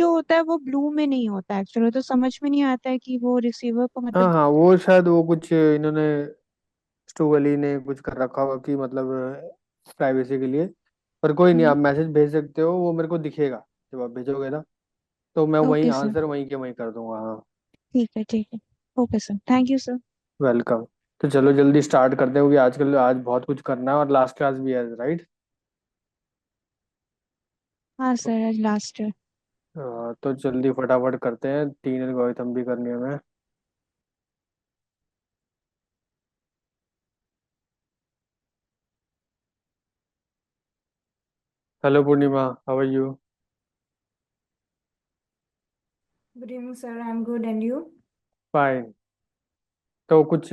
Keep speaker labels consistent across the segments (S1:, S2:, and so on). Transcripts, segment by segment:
S1: जो होता है वो ब्लू में नहीं होता एक्चुअली, तो समझ में नहीं आता है कि वो रिसीवर को
S2: हाँ
S1: मतलब।
S2: हाँ, वो शायद वो कुछ इन्होंने स्टूवली ने कुछ कर रखा होगा कि मतलब प्राइवेसी के लिए। पर कोई नहीं,
S1: हम्म।
S2: आप मैसेज भेज सकते हो, वो मेरे को दिखेगा जब आप भेजोगे ना। तो मैं वहीं
S1: ओके सर।
S2: आंसर वहीं के वहीं कर दूंगा, हाँ।
S1: ठीक है ठीक है। Okay sir, thank you sir.
S2: Welcome. तो चलो जल्दी स्टार्ट करते हैं, क्योंकि आजकल आज बहुत कुछ करना है और लास्ट क्लास भी है, राइट।
S1: हाँ सर, आज लास्ट है।
S2: तो जल्दी फटाफट करते हैं, 3 एल्गोरिथम भी करनी है हमें। Hello Purnima, how are you?
S3: Good evening, sir. I'm good, and you?
S2: Fine. तो कुछ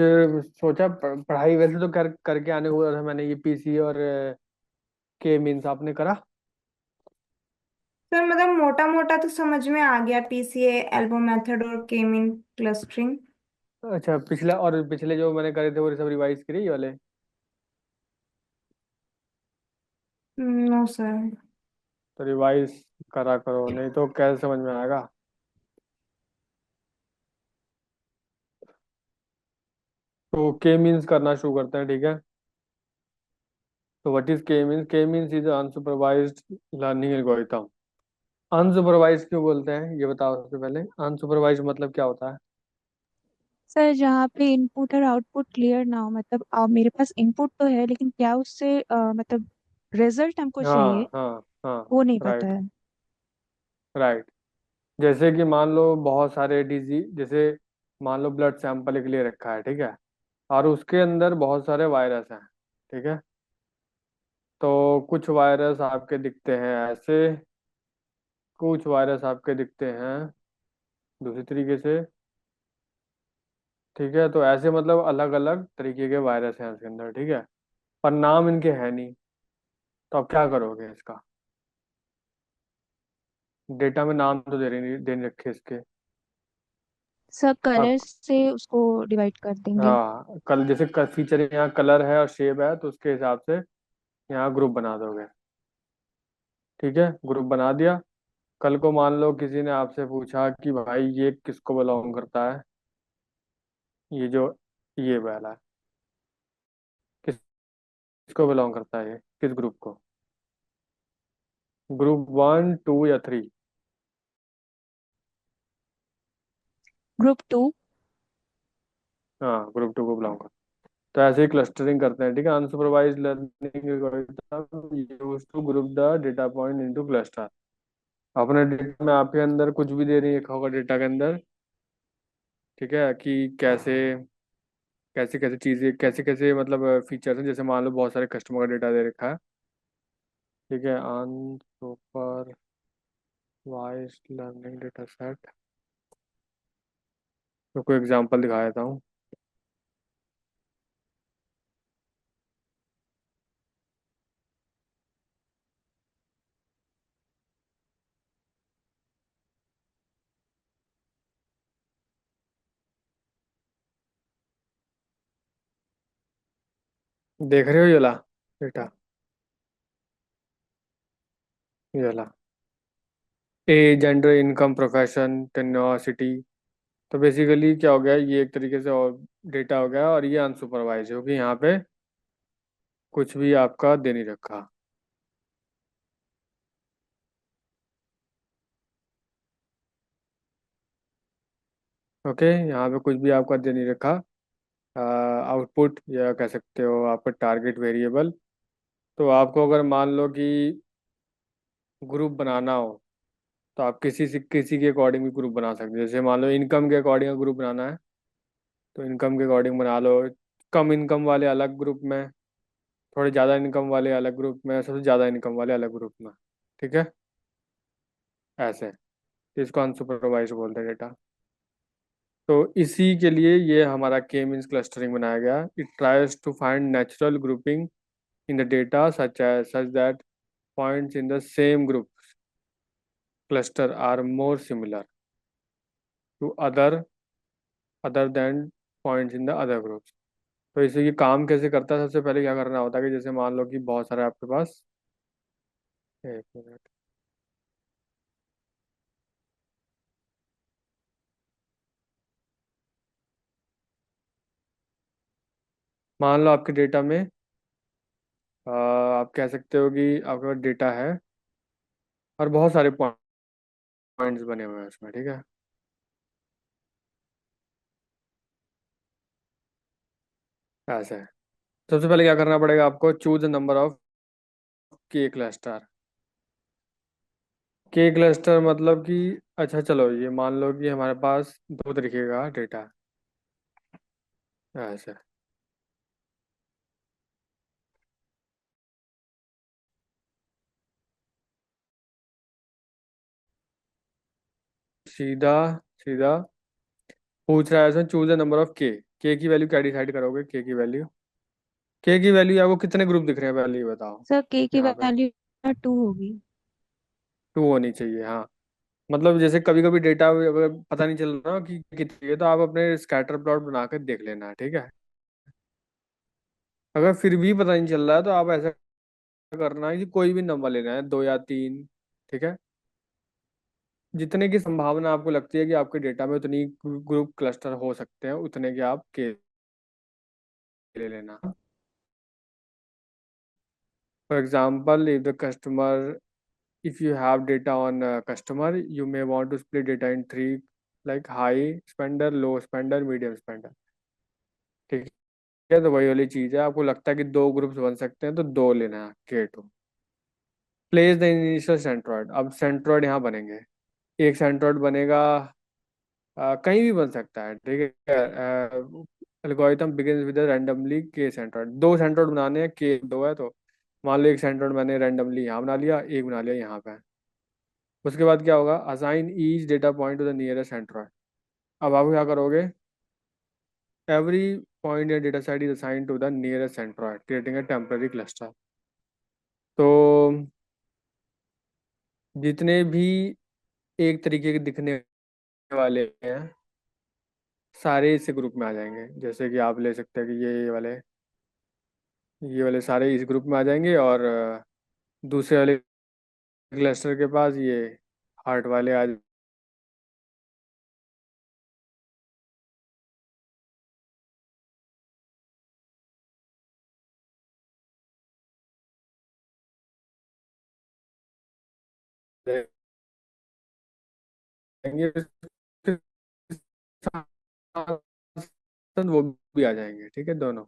S2: सोचा पढ़ाई वैसे तो करके आने को बोला था मैंने, ये पीसी और के मीन्स आपने करा?
S3: सर मतलब मोटा मोटा तो समझ में आ गया, पीसीए, एल्बो मेथड और के मीन क्लस्टरिंग।
S2: अच्छा, पिछला और पिछले जो मैंने करे थे वो सब रिवाइज करे ये वाले?
S3: No sir.
S2: तो रिवाइज करा करो, नहीं तो कैसे समझ में आएगा। तो के मीन्स करना शुरू करते हैं, ठीक है। तो व्हाट इज के मीन्स? के means is unsupervised learning algorithm. Unsupervised क्यों बोलते हैं ये बताओ सबसे पहले, अनसुपरवाइज्ड मतलब क्या होता है?
S1: सर जहाँ पे इनपुट और आउटपुट क्लियर ना हो, मतलब मेरे पास इनपुट तो है लेकिन क्या उससे मतलब रिजल्ट हमको चाहिए
S2: हाँ हाँ हाँ।
S1: वो नहीं पता
S2: राइट।
S1: है।
S2: राइट। जैसे कि मान लो बहुत सारे डिजीज, जैसे मान लो ब्लड सैंपल के लिए रखा है, ठीक है, और उसके अंदर बहुत सारे वायरस हैं, ठीक है। तो कुछ वायरस आपके दिखते हैं ऐसे, कुछ वायरस आपके दिखते हैं दूसरी तरीके से, ठीक है। तो ऐसे मतलब अलग अलग तरीके के वायरस हैं उसके अंदर, ठीक है, पर नाम इनके है नहीं। तो आप क्या करोगे इसका? डेटा में नाम तो दे नहीं रखे इसके।
S1: सब कलर
S2: आप,
S1: से उसको डिवाइड कर देंगे।
S2: हाँ, कल जैसे फीचर यहाँ कलर है और शेप है, तो उसके हिसाब से यहाँ ग्रुप बना दोगे, ठीक है। ग्रुप बना दिया। कल को मान लो किसी ने आपसे पूछा कि भाई ये किसको बिलोंग करता है, ये जो ये वाला है, किसको बिलोंग करता है, ये किस ग्रुप को? ग्रुप 1, 2 या 3?
S1: ग्रुप 2।
S2: हाँ, ग्रुप 2 को बिलोंग करता है। तो ऐसे ही क्लस्टरिंग करते हैं, ठीक है। Unsupervised learning algorithm use to group the data point into cluster. अपने डेटा में आपके अंदर कुछ भी दे रही रखा होगा डेटा के अंदर, ठीक है, कि कैसे कैसे कैसे चीजें, कैसे कैसे मतलब फीचर्स हैं। जैसे मान लो बहुत सारे कस्टमर का डेटा दे रखा है, ठीक है, अनसुपरवाइज्ड लर्निंग डेटा सेट। तो कोई एग्जांपल दिखा देता हूँ। देख रहे हो ये वाला डेटा, ये वाला age, gender, income, profession, tenure, city. तो बेसिकली क्या हो गया, ये एक तरीके से और डेटा हो गया, और ये अनसुपरवाइज है क्योंकि यहाँ पे कुछ भी आपका दे नहीं रखा। ओके, यहाँ पे कुछ भी आपका दे नहीं रखा। आउटपुट या कह सकते हो आपका टारगेट वेरिएबल। तो आपको अगर मान लो कि ग्रुप बनाना हो, तो आप किसी से किसी के अकॉर्डिंग भी ग्रुप बना सकते हो। जैसे मान लो इनकम के अकॉर्डिंग ग्रुप बनाना है, तो इनकम के अकॉर्डिंग बना लो। कम इनकम वाले अलग ग्रुप में, थोड़े ज़्यादा इनकम वाले अलग ग्रुप में, सबसे ज़्यादा इनकम वाले अलग ग्रुप में, ठीक है। ऐसे, तो इसको अनसुपरवाइज बोलते हैं डेटा। तो इसी के लिए ये हमारा के मींस क्लस्टरिंग बनाया गया। It tries to find natural grouping in the data such that points in the same group cluster are more similar to other than points in the other groups। तो इसे ये काम कैसे करता है, सबसे पहले क्या करना होता है कि जैसे मान लो कि बहुत सारे आपके पास, एक मिनट, मान लो आपके डेटा में आप कह सकते हो कि आपके पास डेटा है और बहुत सारे पॉइंट्स बने हुए हैं उसमें, ठीक है। ऐसा है। सबसे पहले क्या करना पड़ेगा आपको, चूज द नंबर ऑफ के क्लस्टर। के क्लस्टर मतलब कि, अच्छा चलो ये मान लो कि हमारे पास दो तरीके का डेटा है। ऐसा है। सीधा सीधा पूछ रहा है इसमें, चूज द नंबर ऑफ के की वैल्यू क्या डिसाइड करोगे, के की वैल्यू आपको कितने ग्रुप दिख रहे हैं पहले ये बताओ।
S1: सर के की
S2: यहाँ पे
S1: वैल्यू 2 होगी।
S2: टू होनी चाहिए, हाँ। मतलब जैसे कभी कभी डेटा अगर पता नहीं चल रहा कि कितनी है, तो आप अपने स्कैटर प्लॉट बना कर देख लेना, ठीक है। अगर फिर भी पता नहीं चल रहा है तो आप ऐसा करना है कि कोई भी नंबर लेना है, दो या तीन, ठीक है। जितने की संभावना आपको लगती है कि आपके डेटा में उतनी ग्रुप क्लस्टर हो सकते हैं, उतने के आप के ले लेना। For example, if the customer, if you have data on a customer, you may want to split data in three, like high spender, low spender, medium spender, ठीक है। तो वही वाली चीज है, आपको लगता है कि दो ग्रुप्स बन सकते हैं तो दो लेना है, K two. Place the initial centroid, अब सेंट्रोइड यहाँ बनेंगे। एक सेंट्रोइड बनेगा, कहीं भी बन सकता है, ठीक है। एल्गोरिथम बिगिंस विद रैंडमली के सेंट्रोइड, दो सेंट्रोइड बनाने हैं, के दो है तो मान लो एक सेंट्रोइड मैंने रैंडमली यहाँ बना लिया, एक बना लिया यहाँ पे। उसके बाद क्या होगा, assign each data point to the nearest centroid. अब आप क्या करोगे, एवरी पॉइंट या data set is assign to the nearest centroid, creating a temporary cluster. तो जितने भी एक तरीके के दिखने वाले हैं, सारे इस ग्रुप में आ जाएंगे। जैसे कि आप ले सकते हैं कि ये वाले सारे इस ग्रुप में आ जाएंगे, और दूसरे वाले क्लस्टर के पास ये हार्ट वाले आ जाएंगे। फिर वो भी आ जाएंगे, ठीक है, दोनों।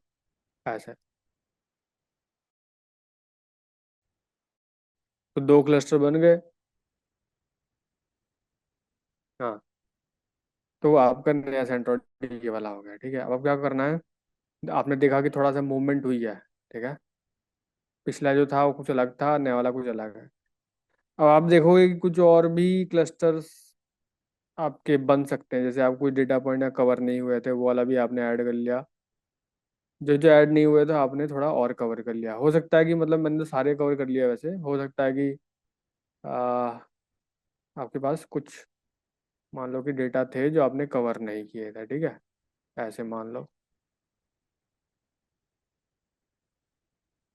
S2: ऐसा है। तो दो क्लस्टर बन गए। हाँ, तो आपका नया सेंट्रोइड ये वाला हो गया, ठीक है। अब क्या करना है, आपने देखा कि थोड़ा सा मूवमेंट हुई है, ठीक है। पिछला जो था वो कुछ अलग था, नया वाला कुछ अलग है। अब आप देखोगे कि कुछ और भी क्लस्टर्स आपके बन सकते हैं। जैसे आप कुछ डेटा पॉइंट कवर नहीं हुए थे, वो वाला भी आपने ऐड कर लिया। जो जो ऐड नहीं हुए थे आपने थोड़ा और कवर कर लिया। हो सकता है कि, मतलब मैंने तो सारे कवर कर लिया, वैसे हो सकता है कि आ, आपके पास कुछ मान लो कि डेटा थे जो आपने कवर नहीं किए थे, ठीक है। ऐसे मान लो,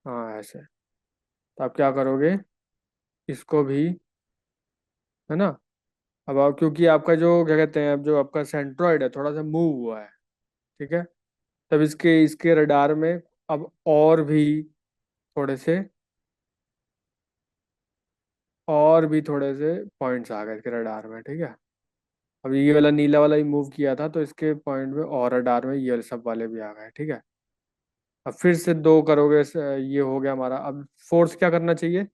S2: हाँ ऐसे। तो आप क्या करोगे, इसको भी, है ना। अब आप, क्योंकि आपका जो क्या कहते हैं, अब जो आपका सेंट्रॉइड है थोड़ा सा मूव हुआ है, ठीक है। तब इसके इसके रडार में अब थोड़े से और भी थोड़े से पॉइंट्स आ गए इसके रडार में, ठीक है। अब ये वाला नीला वाला ही मूव किया था, तो इसके पॉइंट में और रडार में ये वाले सब वाले भी आ गए, ठीक है। अब फिर से दो करोगे, ये हो गया हमारा। अब फोर्स क्या करना चाहिए,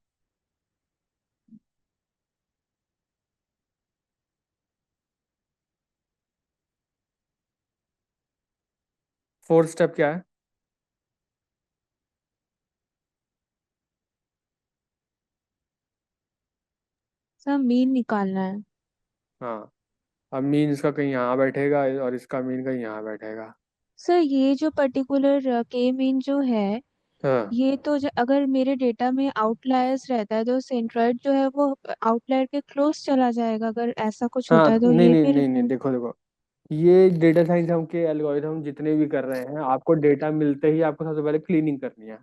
S2: फोर्थ स्टेप क्या है।
S1: सर मीन निकालना है।
S2: हाँ, अब मीन इसका कहीं यहाँ बैठेगा और इसका मीन कहीं यहाँ बैठेगा।
S1: सर ये जो पर्टिकुलर के मीन जो है,
S2: हाँ
S1: ये तो अगर मेरे डेटा में आउटलायर्स रहता है तो सेंट्रोइड जो है वो आउटलायर के क्लोज चला जाएगा, अगर ऐसा कुछ
S2: हाँ,
S1: होता है तो
S2: नहीं
S1: ये
S2: नहीं
S1: फिर।
S2: नहीं नहीं, देखो देखो, ये डेटा साइंस हम के एल्गोरिथम जितने भी कर रहे हैं, आपको डेटा मिलते ही आपको सबसे पहले क्लीनिंग करनी है।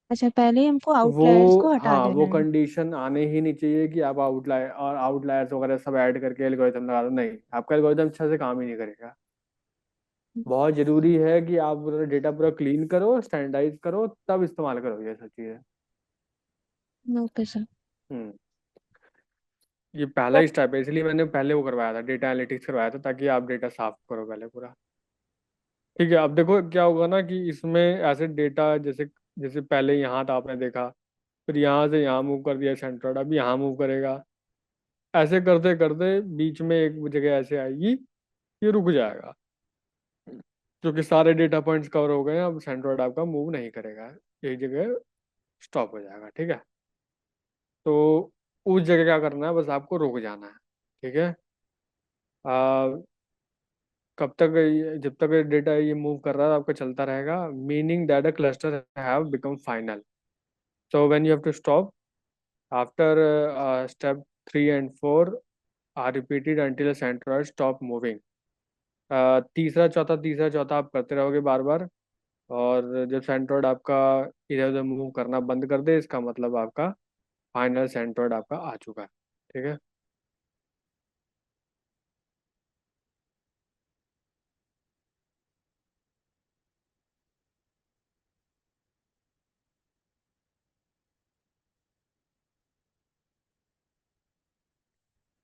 S1: अच्छा, पहले हमको
S2: वो,
S1: आउटलायर्स को हटा
S2: हाँ,
S1: देना
S2: वो
S1: है।
S2: कंडीशन आने ही नहीं चाहिए कि आप आउटलायर्स वगैरह सब ऐड करके एल्गोरिथम लगा दो। नहीं, आपका एल्गोरिथम अच्छा से काम ही नहीं करेगा। बहुत जरूरी है कि आप पूरा डेटा पूरा क्लीन करो, स्टैंडर्डाइज करो, तब इस्तेमाल करो ये सब चीज़ें।
S1: Okay sir.
S2: हम्म। ये पहला स्टेप है, इसलिए मैंने पहले वो करवाया था, डेटा एनालिटिक्स करवाया था, ताकि आप डेटा साफ करो पहले पूरा। ठीक है, अब देखो क्या होगा ना कि इसमें ऐसे डेटा जैसे जैसे पहले यहाँ था आपने देखा, फिर यहाँ से यहाँ मूव कर दिया सेंट्रोइड, अब यहाँ मूव करेगा, ऐसे करते करते बीच में एक जगह ऐसे आएगी, ये रुक जाएगा, क्योंकि सारे डेटा पॉइंट्स कवर हो गए हैं, अब सेंट्रोइड आपका मूव नहीं करेगा, एक जगह स्टॉप हो जाएगा। ठीक है, तो उस जगह क्या करना है, बस आपको रुक जाना है। ठीक है, आ, कब तक जब तक डेटा ये मूव कर रहा है आपका चलता रहेगा, meaning that a cluster have become final. So when you have to stop after step 3 and 4 are repeated until centroid stop moving. तीसरा चौथा आप करते रहोगे बार बार, और जब सेंट्रोइड आपका इधर उधर मूव करना बंद कर दे, इसका मतलब आपका फाइनल सेंट्रोइड आपका आ चुका है। ठीक है,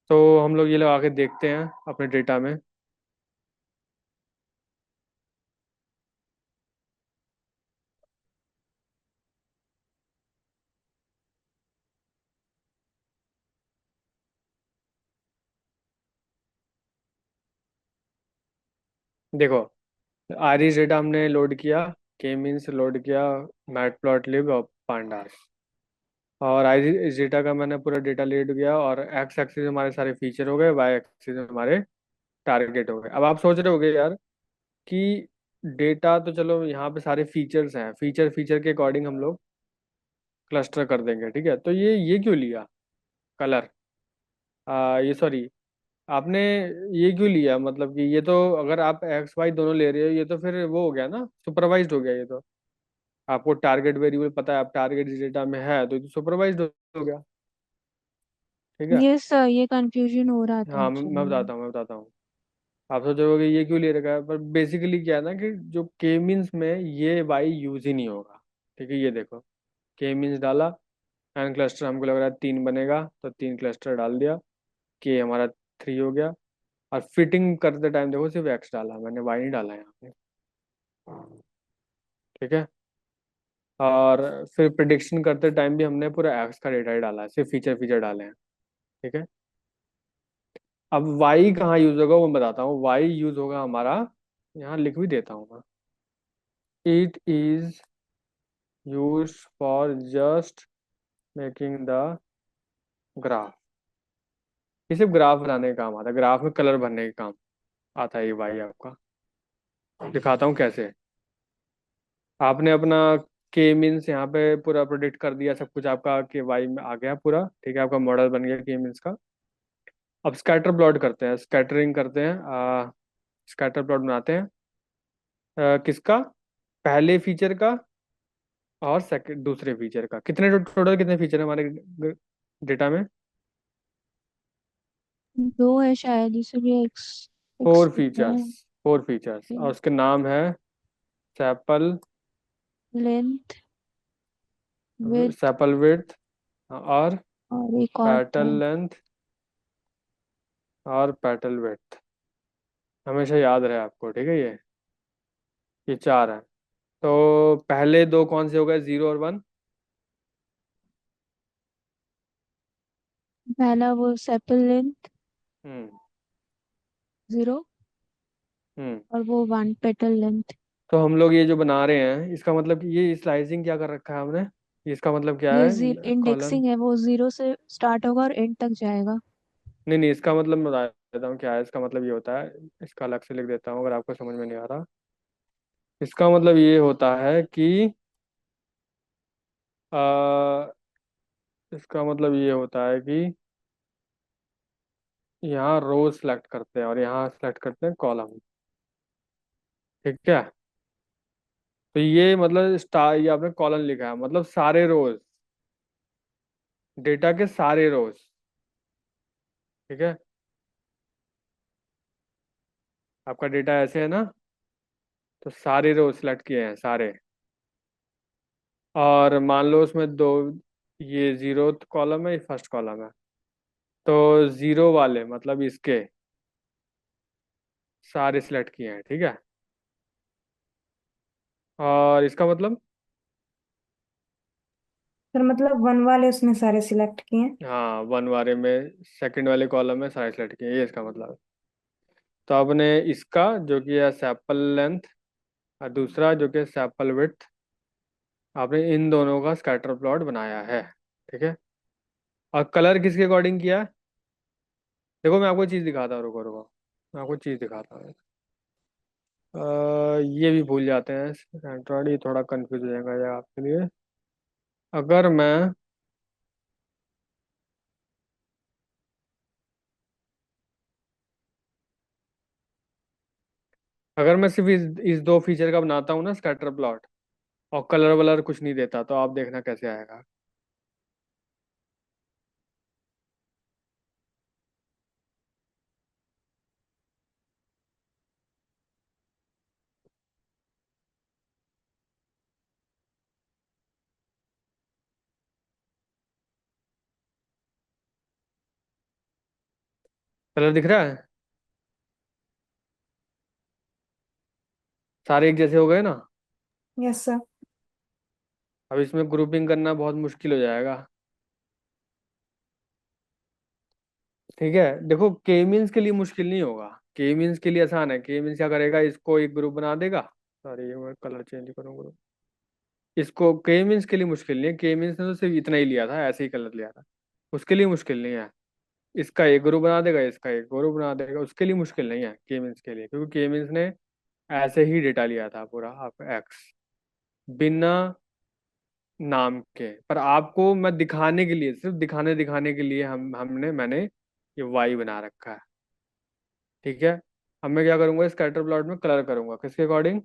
S2: तो हम लोग ये लगा के देखते हैं अपने डेटा में। देखो, आरिस डेटा हमने लोड किया, के मीन्स लोड किया, मैटप्लॉटलिब और पांडास, और आइरिस डेटा का मैंने पूरा डेटा लोड किया, और एक्स एक्सिस हमारे सारे फीचर हो गए, वाई एक्सिस हमारे टारगेट हो गए। अब आप सोच रहे होगे यार कि डेटा तो चलो यहाँ पे सारे फीचर्स हैं, फीचर फीचर के अकॉर्डिंग हम लोग क्लस्टर कर देंगे। ठीक है, तो ये क्यों लिया कलर, ये सॉरी, आपने ये क्यों लिया, मतलब कि ये तो अगर आप एक्स वाई दोनों ले रहे हो, ये तो फिर वो हो गया ना, सुपरवाइज्ड हो गया ये तो। आपको टारगेट वेरिएबल पता है, आप टारगेट डेटा में है तो ये तो सुपरवाइज्ड हो गया। ठीक है,
S1: ये सर, ये कंफ्यूजन हो रहा था
S2: हाँ मैं
S1: एक्चुअली।
S2: बताता हूँ, मैं बताता हूँ। आप सोच रहे हो कि ये क्यों ले रखा है, पर बेसिकली क्या है ना कि जो के मीन्स में ये वाई यूज ही नहीं होगा। ठीक है, ये देखो, के मीन्स डाला, एन क्लस्टर हमको लग रहा है 3 बनेगा, तो 3 क्लस्टर डाल दिया, के हमारा 3 हो गया। और फिटिंग करते टाइम देखो सिर्फ एक्स डाला मैंने, वाई नहीं डाला यहाँ पे। ठीक है, और फिर प्रिडिक्शन करते टाइम भी हमने पूरा एक्स का डेटा ही डाला है, सिर्फ फीचर फीचर डाले हैं। ठीक है, अब वाई कहाँ यूज होगा वो मैं बताता हूँ, वाई यूज होगा हमारा, यहाँ लिख भी देता हूँ मैं, it is use for just making the graph. ये सिर्फ ग्राफ बनाने का काम आता है, ग्राफ में कलर भरने का काम आता है ये वाई आपका। दिखाता हूँ कैसे। आपने अपना के मीन्स यहाँ पे पूरा प्रोडिक्ट कर दिया, सब कुछ आपका के वाई में आ गया पूरा। ठीक है, आपका मॉडल बन गया के मीन्स का। अब स्कैटर प्लॉट करते हैं, स्कैटरिंग करते हैं, स्कैटर प्लॉट बनाते हैं, किसका, पहले फीचर का और सेकंड दूसरे फीचर का। कितने टोटल कितने फीचर है हमारे डेटा में?
S1: दो है शायद, इसलिए एक्स एक्स
S2: फोर
S1: लिखा
S2: फीचर्स,
S1: है।
S2: फोर फीचर्स, और उसके नाम है sepal,
S1: length, width,
S2: sepal width, और
S1: और एक और
S2: पैटल
S1: था।
S2: लेंथ, और पैटल विड्थ। हमेशा याद रहे आपको। ठीक है, ये 4 है। तो पहले दो कौन से हो गए, 0 और 1?
S1: पहला वो सेपल लेंथ
S2: हम्म।
S1: 0,
S2: हम्म।
S1: और वो 1 पेटल लेंथ।
S2: तो हम लोग ये जो बना रहे हैं, इसका मतलब कि ये स्लाइसिंग क्या कर रखा है हमने, इसका मतलब क्या
S1: ये
S2: है, कॉलम।
S1: इंडेक्सिंग है, वो 0 से स्टार्ट होगा और एंड तक जाएगा।
S2: नहीं नहीं, इसका मतलब मैं बता देता हूँ क्या है। इसका मतलब ये होता है, इसका अलग से लिख देता हूँ अगर आपको समझ में नहीं आ रहा। इसका मतलब ये होता है कि आ, इसका मतलब ये होता है कि यहाँ रो सेलेक्ट करते हैं और यहाँ सेलेक्ट करते हैं कॉलम। ठीक है, तो ये मतलब स्टार, ये आपने कॉलम लिखा है मतलब सारे रोज, डेटा के सारे रोज। ठीक है, आपका डेटा ऐसे है ना, तो सारे रो सिलेक्ट किए हैं सारे। और मान लो उसमें दो, ये जीरो कॉलम है, ये फर्स्ट कॉलम है। तो जीरो वाले मतलब इसके सारे सिलेक्ट किए हैं, ठीक है। और इसका मतलब,
S3: सर मतलब वन वाले उसने सारे सिलेक्ट किए हैं।
S2: हाँ वन वाले में सेकंड वाले कॉलम में सारे सिलेक्ट किए हैं, ये इसका मतलब है। तो आपने इसका जो कि है सैपल लेंथ, और दूसरा जो कि सैपल विड्थ, आपने इन दोनों का स्कैटर प्लॉट बनाया है, ठीक है। और कलर किसके अकॉर्डिंग किया है? देखो मैं आपको चीज़ दिखाता हूँ, रुको रुको, मैं आपको चीज़ दिखाता हूँ। ये भी भूल जाते हैं एंड्रॉइड, ये थोड़ा कंफ्यूज हो जाएगा ये आपके लिए। अगर मैं अगर मैं सिर्फ इस दो फीचर का बनाता हूँ ना स्कैटर प्लॉट, और कलर वलर कुछ नहीं देता, तो आप देखना कैसे आएगा। कलर दिख रहा है? सारे एक जैसे हो गए ना।
S3: Yes sir.
S2: अब इसमें ग्रुपिंग करना बहुत मुश्किल हो जाएगा, ठीक है। देखो के मीन्स के लिए मुश्किल नहीं होगा, के मीन्स के लिए आसान है। के मीन्स क्या करेगा, इसको एक ग्रुप बना देगा। सॉरी मैं कलर चेंज करूंगा। इसको के मीन्स के लिए मुश्किल नहीं है, के मीन्स ने तो सिर्फ इतना ही लिया था, ऐसे ही कलर लिया था, उसके लिए मुश्किल नहीं है। इसका एक ग्रुप बना देगा, इसका एक ग्रुप बना देगा, उसके लिए मुश्किल नहीं है के मीन्स के लिए, क्योंकि के मीन्स ने ऐसे ही डेटा लिया था पूरा, आप एक्स बिना नाम के। पर आपको मैं दिखाने के लिए, सिर्फ दिखाने दिखाने के लिए मैंने ये वाई बना रखा है, ठीक है। अब मैं क्या करूंगा, स्कैटर प्लॉट में कलर करूंगा किसके अकॉर्डिंग?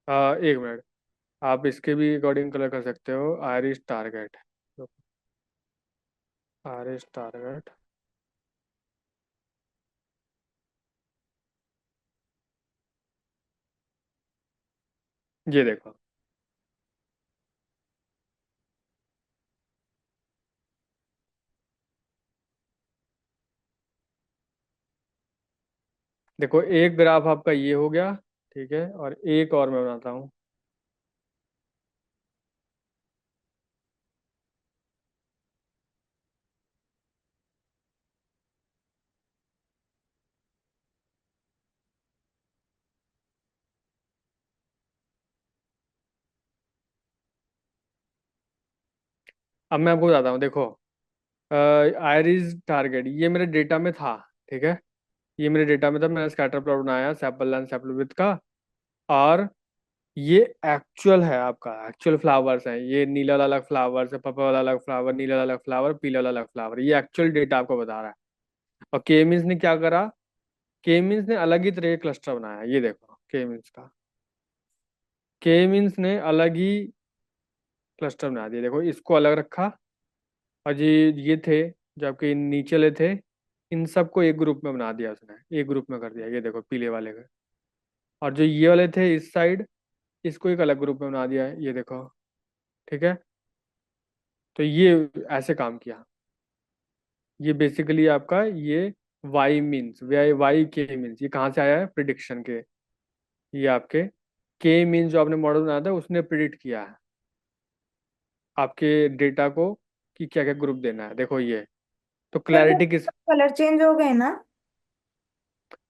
S2: एक मिनट, आप इसके भी अकॉर्डिंग कलर कर सकते हो। आयरिश टारगेट, आयरिश टारगेट, ये देखो। देखो एक ग्राफ आपका ये हो गया, ठीक है। और एक और मैं बनाता हूँ। अब मैं आपको बताता हूँ, देखो आयरिस टारगेट ये मेरे डेटा में था, ठीक है। ये मेरे डेटा में था, मैंने स्कैटर प्लॉट बनाया सैपल एंड सैपल विथ का। और ये एक्चुअल है, आपका एक्चुअल फ्लावर्स है, ये नीला वाला अलग फ्लावर्स है, पर्पल वाला अलग फ्लावर, नीला वाला अलग फ्लावर, पीला वाला अलग फ्लावर, ये एक्चुअल डेटा आपको बता रहा है। और के मीन्स ने क्या करा, के मीन्स ने अलग ही तरह का क्लस्टर बनाया, ये देखो के मीन्स का, के मीन्स ने अलग ही क्लस्टर बना दिया, देखो इसको अलग रखा। और ये थे जो आपके नीचे वाले थे, इन सबको एक ग्रुप में बना दिया उसने, एक ग्रुप में कर दिया, ये देखो पीले वाले का। और जो ये वाले थे इस साइड, इसको एक अलग ग्रुप में बना दिया है, ये देखो, ठीक है। तो ये ऐसे काम किया। ये बेसिकली आपका ये वाई मीन्स, वाई वाई के मीन्स ये कहाँ से आया है, प्रिडिक्शन के। ये आपके के मीन्स जो आपने मॉडल बनाया था उसने प्रिडिक्ट किया है आपके डेटा को, कि क्या क्या ग्रुप देना है, देखो ये। तो
S3: सर वो
S2: क्लैरिटी किस,
S3: कलर चेंज हो गए ना।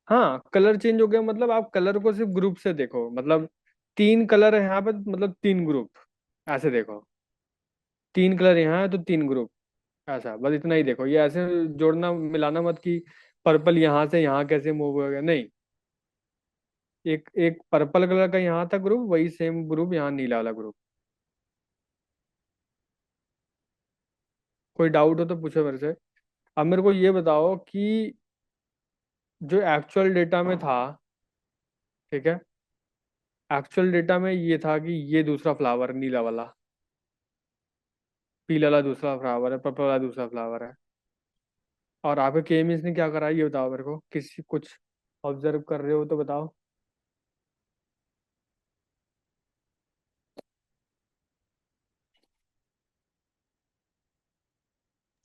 S2: हाँ कलर चेंज हो गया, मतलब आप कलर को सिर्फ ग्रुप से देखो, मतलब तीन कलर है यहाँ पे, मतलब तीन ग्रुप, ऐसे देखो। तीन कलर यहाँ है तो तीन ग्रुप, ऐसा बस इतना ही देखो। ये ऐसे जोड़ना मिलाना मत कि पर्पल यहाँ से यहाँ कैसे मूव हो गया, नहीं। एक एक पर्पल कलर का यहाँ था ग्रुप, वही सेम ग्रुप यहाँ नीला वाला ग्रुप। कोई डाउट हो तो पूछो मेरे से। अब मेरे को ये बताओ कि जो एक्चुअल डेटा में था, ठीक है, एक्चुअल डेटा में ये था कि ये दूसरा फ्लावर नीला वाला, पीला वाला दूसरा फ्लावर है, पर्पल वाला दूसरा फ्लावर है, और आपके केमिस्ट ने क्या करा है, ये बताओ मेरे को, किसी कुछ ऑब्जर्व कर रहे हो तो बताओ।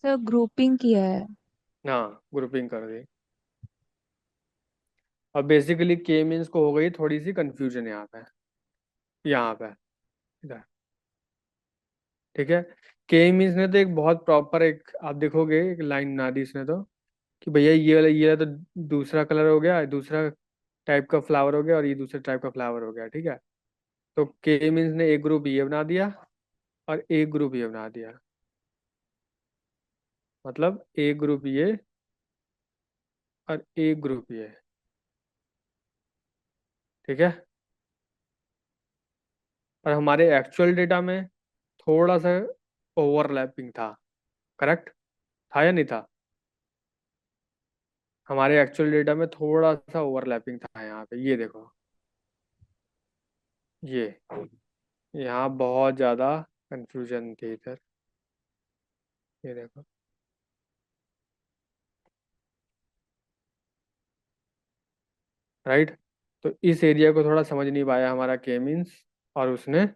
S1: सर ग्रुपिंग किया है।
S2: हाँ, ग्रुपिंग कर दी। अब बेसिकली के मीन्स को हो गई थोड़ी सी कंफ्यूजन यहाँ पे, यहाँ पे, इधर, ठीक है। के मीन्स ने तो एक बहुत प्रॉपर, एक आप देखोगे एक लाइन बना दी इसने तो, कि भैया ये वाला तो दूसरा कलर हो गया, दूसरा टाइप का फ्लावर हो गया, और ये दूसरे टाइप का फ्लावर हो गया, ठीक है। तो के मीन्स ने एक ग्रुप ये बना दिया और एक ग्रुप ये बना दिया, मतलब एक ग्रुप ये और एक ग्रुप ये, ठीक है। और हमारे एक्चुअल डेटा में थोड़ा सा ओवरलैपिंग था, करेक्ट, था या नहीं था? हमारे एक्चुअल डेटा में थोड़ा सा ओवरलैपिंग था यहाँ पे, ये देखो, ये यहाँ बहुत ज़्यादा कंफ्यूजन थी इधर, ये देखो, राइट। तो इस एरिया को थोड़ा समझ नहीं पाया हमारा के मीन्स, और उसने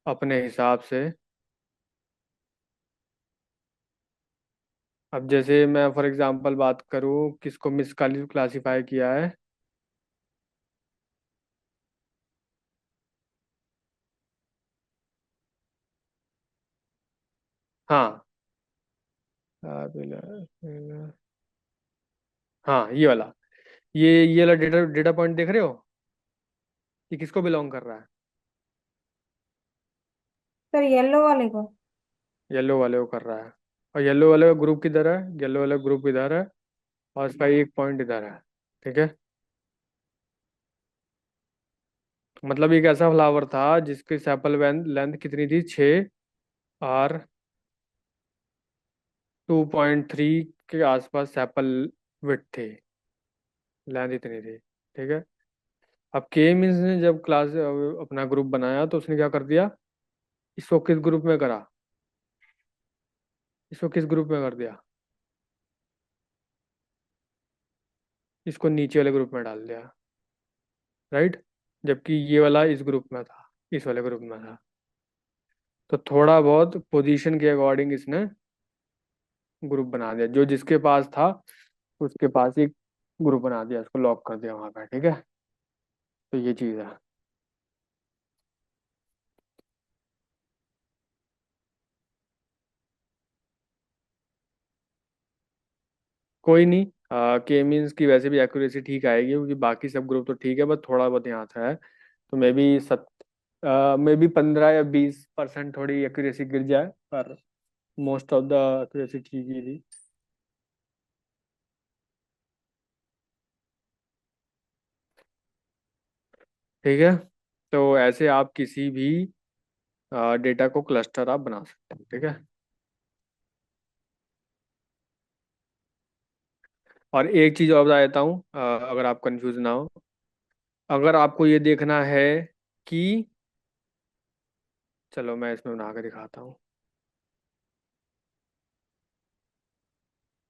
S2: अपने हिसाब से, अब जैसे मैं फॉर एग्जांपल बात करूँ, किसको मिस क्लासीफाई किया है, हाँ, हाँ ये वाला, ये वाला डेटा डेटा पॉइंट देख रहे हो, ये किसको बिलोंग कर रहा है?
S3: सर येलो वाले को।
S2: येलो वाले को कर रहा है, और येलो वाले का ग्रुप किधर है, येलो वाला ग्रुप इधर है, और इसका एक पॉइंट इधर है, ठीक है। मतलब एक ऐसा फ्लावर था जिसकी सेपल लेंथ कितनी थी, 6, और 2.3 के आसपास सेपल विड्थ थी, लेंथ इतनी थी, ठीक है। अब के मीन्स ने जब क्लास अपना ग्रुप बनाया तो उसने क्या कर दिया, इसको किस ग्रुप में करा, इसको किस ग्रुप में कर दिया, इसको नीचे वाले ग्रुप में डाल दिया, राइट। जबकि ये वाला इस ग्रुप में था, इस वाले ग्रुप में था। तो थोड़ा बहुत पोजीशन के अकॉर्डिंग इसने ग्रुप बना दिया, जो जिसके पास था उसके पास ही ग्रुप बना दिया, उसको लॉक कर दिया वहां पर, ठीक है। तो ये चीज़ है। कोई नहीं, के मीन्स की वैसे भी एक्यूरेसी ठीक आएगी, क्योंकि बाकी सब ग्रुप तो ठीक है, बस थोड़ा बहुत यहाँ से है, तो मे बी 15 या 20% थोड़ी एक्यूरेसी गिर जाए, पर मोस्ट ऑफ द एक्यूरेसी ठीक ही थी। ठीक है, तो ऐसे आप किसी भी डेटा को क्लस्टर आप बना सकते हैं, ठीक है। और एक चीज़ और बता देता हूँ, अगर आप कंफ्यूज ना हो, अगर आपको ये देखना है कि, चलो मैं इसमें बना के दिखाता हूँ,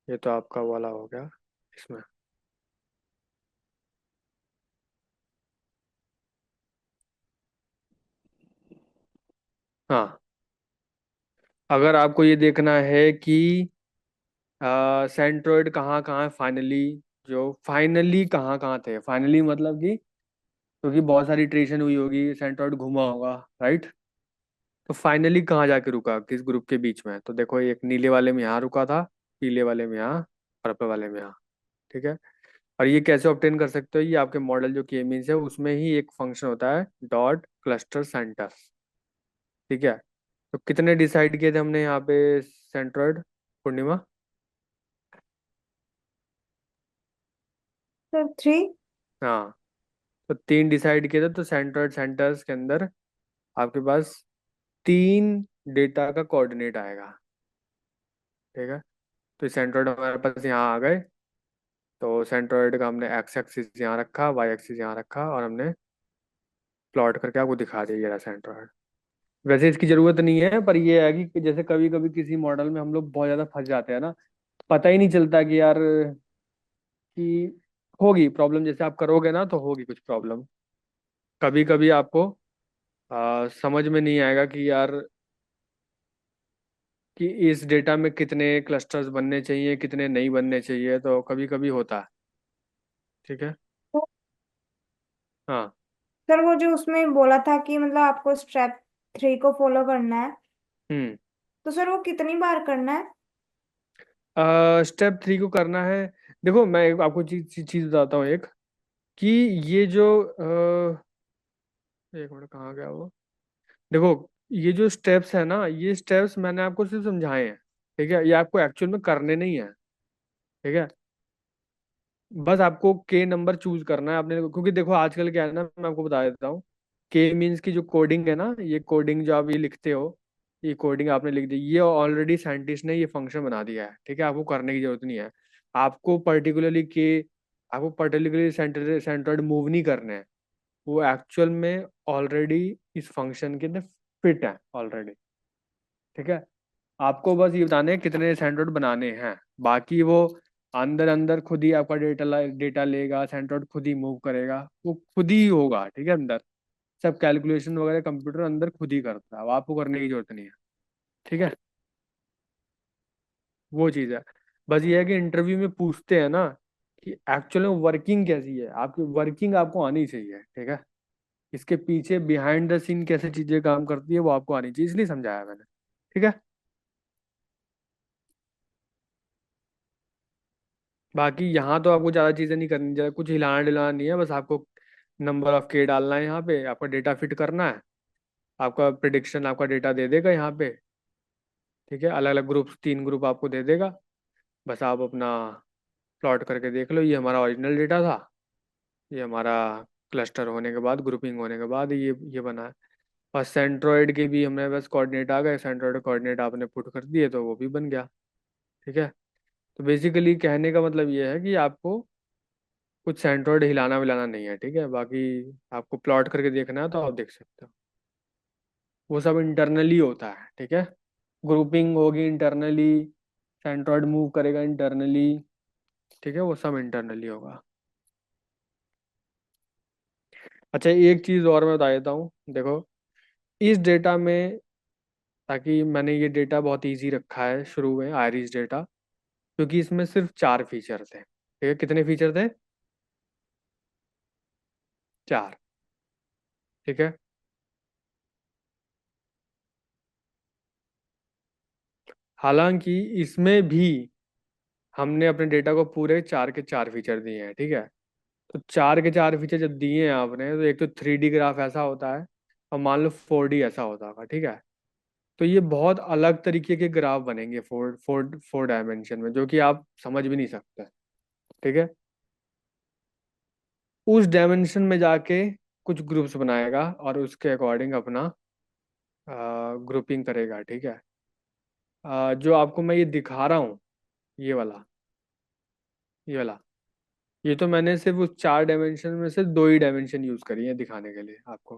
S2: ये तो आपका वाला हो गया इसमें, हाँ। अगर आपको ये देखना है कि सेंट्रोइड कहाँ कहाँ है फाइनली, जो फाइनली कहाँ कहाँ थे, फाइनली मतलब कि, क्योंकि बहुत सारी इटरेशन हुई होगी, सेंट्रोइड घुमा होगा, राइट। तो फाइनली कहाँ जाके रुका, किस ग्रुप के बीच में, तो देखो एक नीले वाले में यहाँ रुका था, पीले वाले में यहाँ, पर्पल वाले में यहाँ, ठीक है। और ये कैसे ऑब्टेन कर सकते हो, ये आपके मॉडल जो के मीन्स है उसमें ही एक फंक्शन होता है, डॉट क्लस्टर सेंटर, ठीक है। तो कितने डिसाइड किए थे हमने यहाँ पे सेंट्रोइड, पूर्णिमा?
S3: सर 3।
S2: हाँ, तो 3 डिसाइड किए थे, तो सेंट्रोइड सेंटर्स के अंदर आपके पास 3 डेटा का कोऑर्डिनेट आएगा, ठीक है। तो सेंट्रोइड हमारे पास यहाँ आ गए। तो सेंट्रोइड का हमने एक्स एक्सिस यहाँ रखा, वाई एक्सिस यहाँ रखा, और हमने प्लॉट करके आपको दिखा दिया ये रहा सेंट्रोइड। वैसे इसकी जरूरत नहीं है, पर ये है कि जैसे कभी कभी किसी मॉडल में हम लोग बहुत ज्यादा फंस जाते हैं ना, पता ही नहीं चलता कि यार कि होगी प्रॉब्लम, जैसे आप करोगे ना तो होगी कुछ प्रॉब्लम। कभी कभी आपको समझ में नहीं आएगा कि यार कि इस डेटा में कितने क्लस्टर्स बनने चाहिए, कितने नहीं बनने चाहिए, तो कभी कभी होता है। ठीक है।
S3: तो
S2: हाँ।
S3: सर वो जो उसमें बोला था कि मतलब आपको स्टेप 3 को फॉलो करना है,
S2: हम्म।
S3: तो सर वो कितनी बार करना है?
S2: स्टेप 3 को करना है। देखो मैं आपको चीज चीज बताता हूँ एक, कि ये जो एक मिनट कहाँ गया वो। देखो ये जो स्टेप्स है ना, ये स्टेप्स मैंने आपको सिर्फ समझाए हैं। ठीक है, ये आपको एक्चुअल में करने नहीं है। ठीक है। बस आपको के नंबर चूज करना है आपने, क्योंकि देखो आजकल क्या है ना, मैं आपको बता देता हूँ। के मीन्स की जो कोडिंग है ना, ये कोडिंग जो आप ये लिखते हो, ये कोडिंग आपने लिख दी, ये ऑलरेडी साइंटिस्ट ने ये फंक्शन बना दिया है। ठीक है, आपको करने की जरूरत नहीं है। आपको पर्टिकुलरली के आपको पर्टिकुलरली सेंटर्ड मूव नहीं करने हैं। वो एक्चुअल में ऑलरेडी इस फंक्शन के अंदर फिट है ऑलरेडी। ठीक है। आपको बस ये बताने हैं कितने सेंट्रोइड बनाने हैं। बाकी वो अंदर अंदर खुद ही आपका डेटा लेगा, सेंट्रोइड खुद ही मूव करेगा, वो खुद ही होगा। ठीक है, अंदर सब कैलकुलेशन वगैरह कंप्यूटर अंदर खुद ही करता है, अब आपको करने की जरूरत नहीं है। ठीक है, वो चीज़ है। बस ये है कि इंटरव्यू में पूछते हैं ना कि एक्चुअल में वर्किंग कैसी है, आपकी वर्किंग आपको आनी चाहिए। ठीक है, इसके पीछे बिहाइंड द सीन कैसे चीजें काम करती है वो आपको आनी चाहिए, इसलिए समझाया मैंने। ठीक है। बाकी यहाँ तो आपको ज़्यादा चीज़ें नहीं करनी, ज़्यादा कुछ हिलाना डिलाना नहीं है, बस आपको नंबर ऑफ के डालना है, यहाँ पे आपका डेटा फिट करना है। आपका प्रिडिक्शन आपका डेटा दे देगा यहाँ पे। ठीक है, अलग अलग ग्रुप्स, 3 ग्रुप आपको दे देगा। बस आप अपना प्लॉट करके देख लो, ये हमारा ओरिजिनल डेटा था, ये हमारा क्लस्टर होने के बाद, ग्रुपिंग होने के बाद ये बना है। और सेंट्रोइड के भी हमें बस कोऑर्डिनेट आ गए, सेंट्रोइड कोऑर्डिनेट आपने पुट कर दिए तो वो भी बन गया। ठीक है। तो बेसिकली कहने का मतलब ये है कि आपको कुछ सेंट्रोइड हिलाना विलाना नहीं है। ठीक है, बाकी आपको प्लॉट करके देखना है तो आप देख सकते हो, वो सब इंटरनली होता है। ठीक है, ग्रुपिंग होगी इंटरनली, सेंट्रोइड मूव करेगा इंटरनली। ठीक है, वो सब इंटरनली होगा। अच्छा एक चीज़ और मैं बता देता हूँ, देखो इस डेटा में, ताकि मैंने ये डेटा बहुत इजी रखा है शुरू में, आयरिस डेटा, क्योंकि इसमें सिर्फ 4 फीचर थे। ठीक है, कितने फीचर थे? 4। ठीक है। हालांकि इसमें भी हमने अपने डेटा को पूरे 4 के 4 फीचर दिए हैं। ठीक है, तो 4 के 4 फीचर जब दिए हैं आपने, तो एक तो 3D ग्राफ ऐसा होता है, और मान लो 4D ऐसा होता होगा। ठीक है, तो ये बहुत अलग तरीके के ग्राफ बनेंगे फोर डायमेंशन में, जो कि आप समझ भी नहीं सकते। ठीक है, उस डायमेंशन में जाके कुछ ग्रुप्स बनाएगा और उसके अकॉर्डिंग अपना ग्रुपिंग करेगा। ठीक है, जो आपको मैं ये दिखा रहा हूँ, ये वाला, ये वाला, ये तो मैंने सिर्फ उस 4 डायमेंशन में से 2 ही डायमेंशन यूज करी है दिखाने के लिए आपको,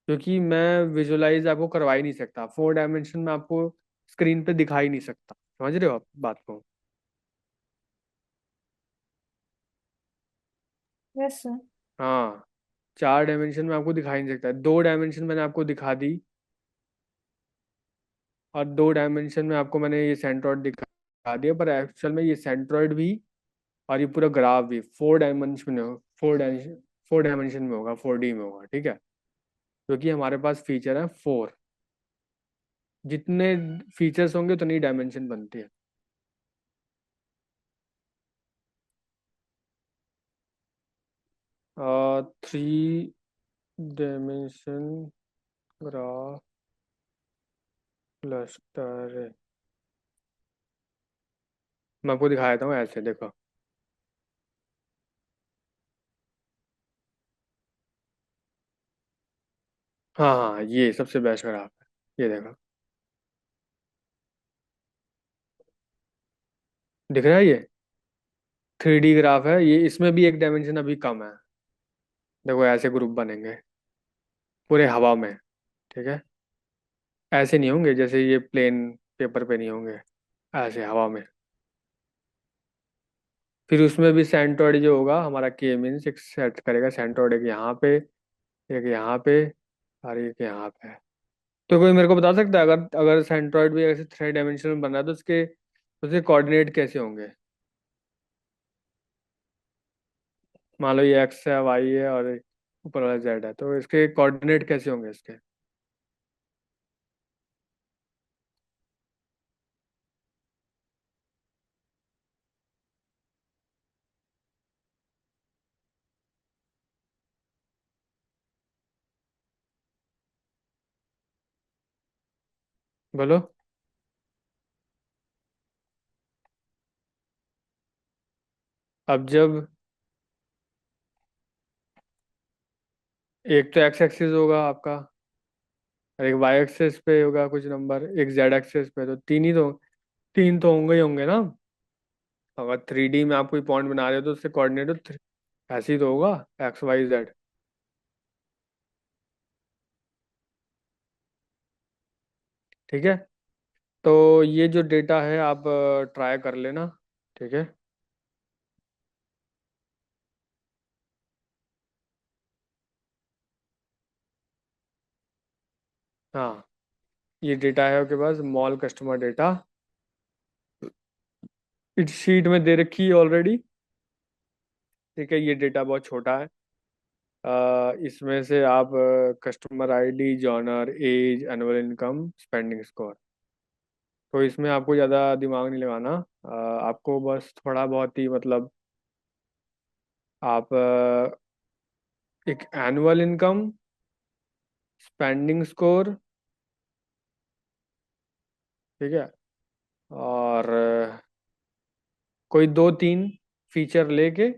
S2: क्योंकि मैं विजुलाइज आपको करवा ही नहीं सकता, 4 डायमेंशन में आपको स्क्रीन पे दिखा ही नहीं सकता। समझ रहे हो आप बात को?
S3: Yes sir.
S2: हाँ, 4 डायमेंशन में आपको दिखा ही नहीं सकता, 2 डायमेंशन मैंने आपको दिखा दी, और 2 डायमेंशन में आपको मैंने ये सेंट्रॉइड दिखा दिया, पर एक्चुअल में ये सेंट्रॉइड भी और ये पूरा ग्राफ भी 4 डायमेंशन में हो, 4 डायमेंशन में होगा, 4D में होगा। ठीक है, क्योंकि हमारे पास फीचर है 4, जितने फीचर्स होंगे उतनी डायमेंशन बनती है। 3 डायमेंशन ग्राफ क्लस्टर, मैं आपको दिखा देता हूँ ऐसे, देखो। हाँ हाँ, ये सबसे बेस्ट ग्राफ है, ये देखो। दिख रहा है ये? 3D ग्राफ है ये, इसमें भी एक डायमेंशन अभी कम है। देखो ऐसे ग्रुप बनेंगे पूरे हवा में, ठीक है। ऐसे नहीं होंगे जैसे ये प्लेन पेपर पे नहीं होंगे, ऐसे हवा में। फिर उसमें भी सेंट्रोइड जो होगा हमारा, के मीन्स एक सेट करेगा सेंट्रोइड, एक यहाँ पे, एक यहाँ पे, और एक यहाँ पे। तो कोई मेरे को बता सकता है, अगर अगर सेंट्रोइड भी ऐसे 3 डायमेंशन में बन रहा है तो उसके कोऑर्डिनेट कैसे होंगे? मान लो ये एक्स है, वाई है, और ऊपर वाला जेड है, तो इसके कोऑर्डिनेट कैसे होंगे इसके? बोलो। अब जब एक तो एक्स एक्सिस होगा आपका, और एक वाई एक्सिस पे होगा कुछ नंबर, एक जेड एक्सिस पे, तो तीन तो होंगे ही होंगे ना। अगर 3D में आप कोई पॉइंट बना रहे हो तो उससे कोऑर्डिनेट तो ऐसे ही तो होगा, एक्स वाई जेड। ठीक है। तो ये जो डेटा है आप ट्राई कर लेना, ठीक है। हाँ, ये डेटा है आपके पास, मॉल कस्टमर डेटा, इस शीट में दे रखी है ऑलरेडी। ठीक है, ये डेटा बहुत छोटा है। इसमें से आप customer ID, genre, age, annual income, spending score, तो इसमें आपको ज़्यादा दिमाग नहीं लगाना। आपको बस थोड़ा बहुत ही मतलब, आप एक एनुअल इनकम, स्पेंडिंग स्कोर, ठीक है, और कोई 2-3 फीचर लेके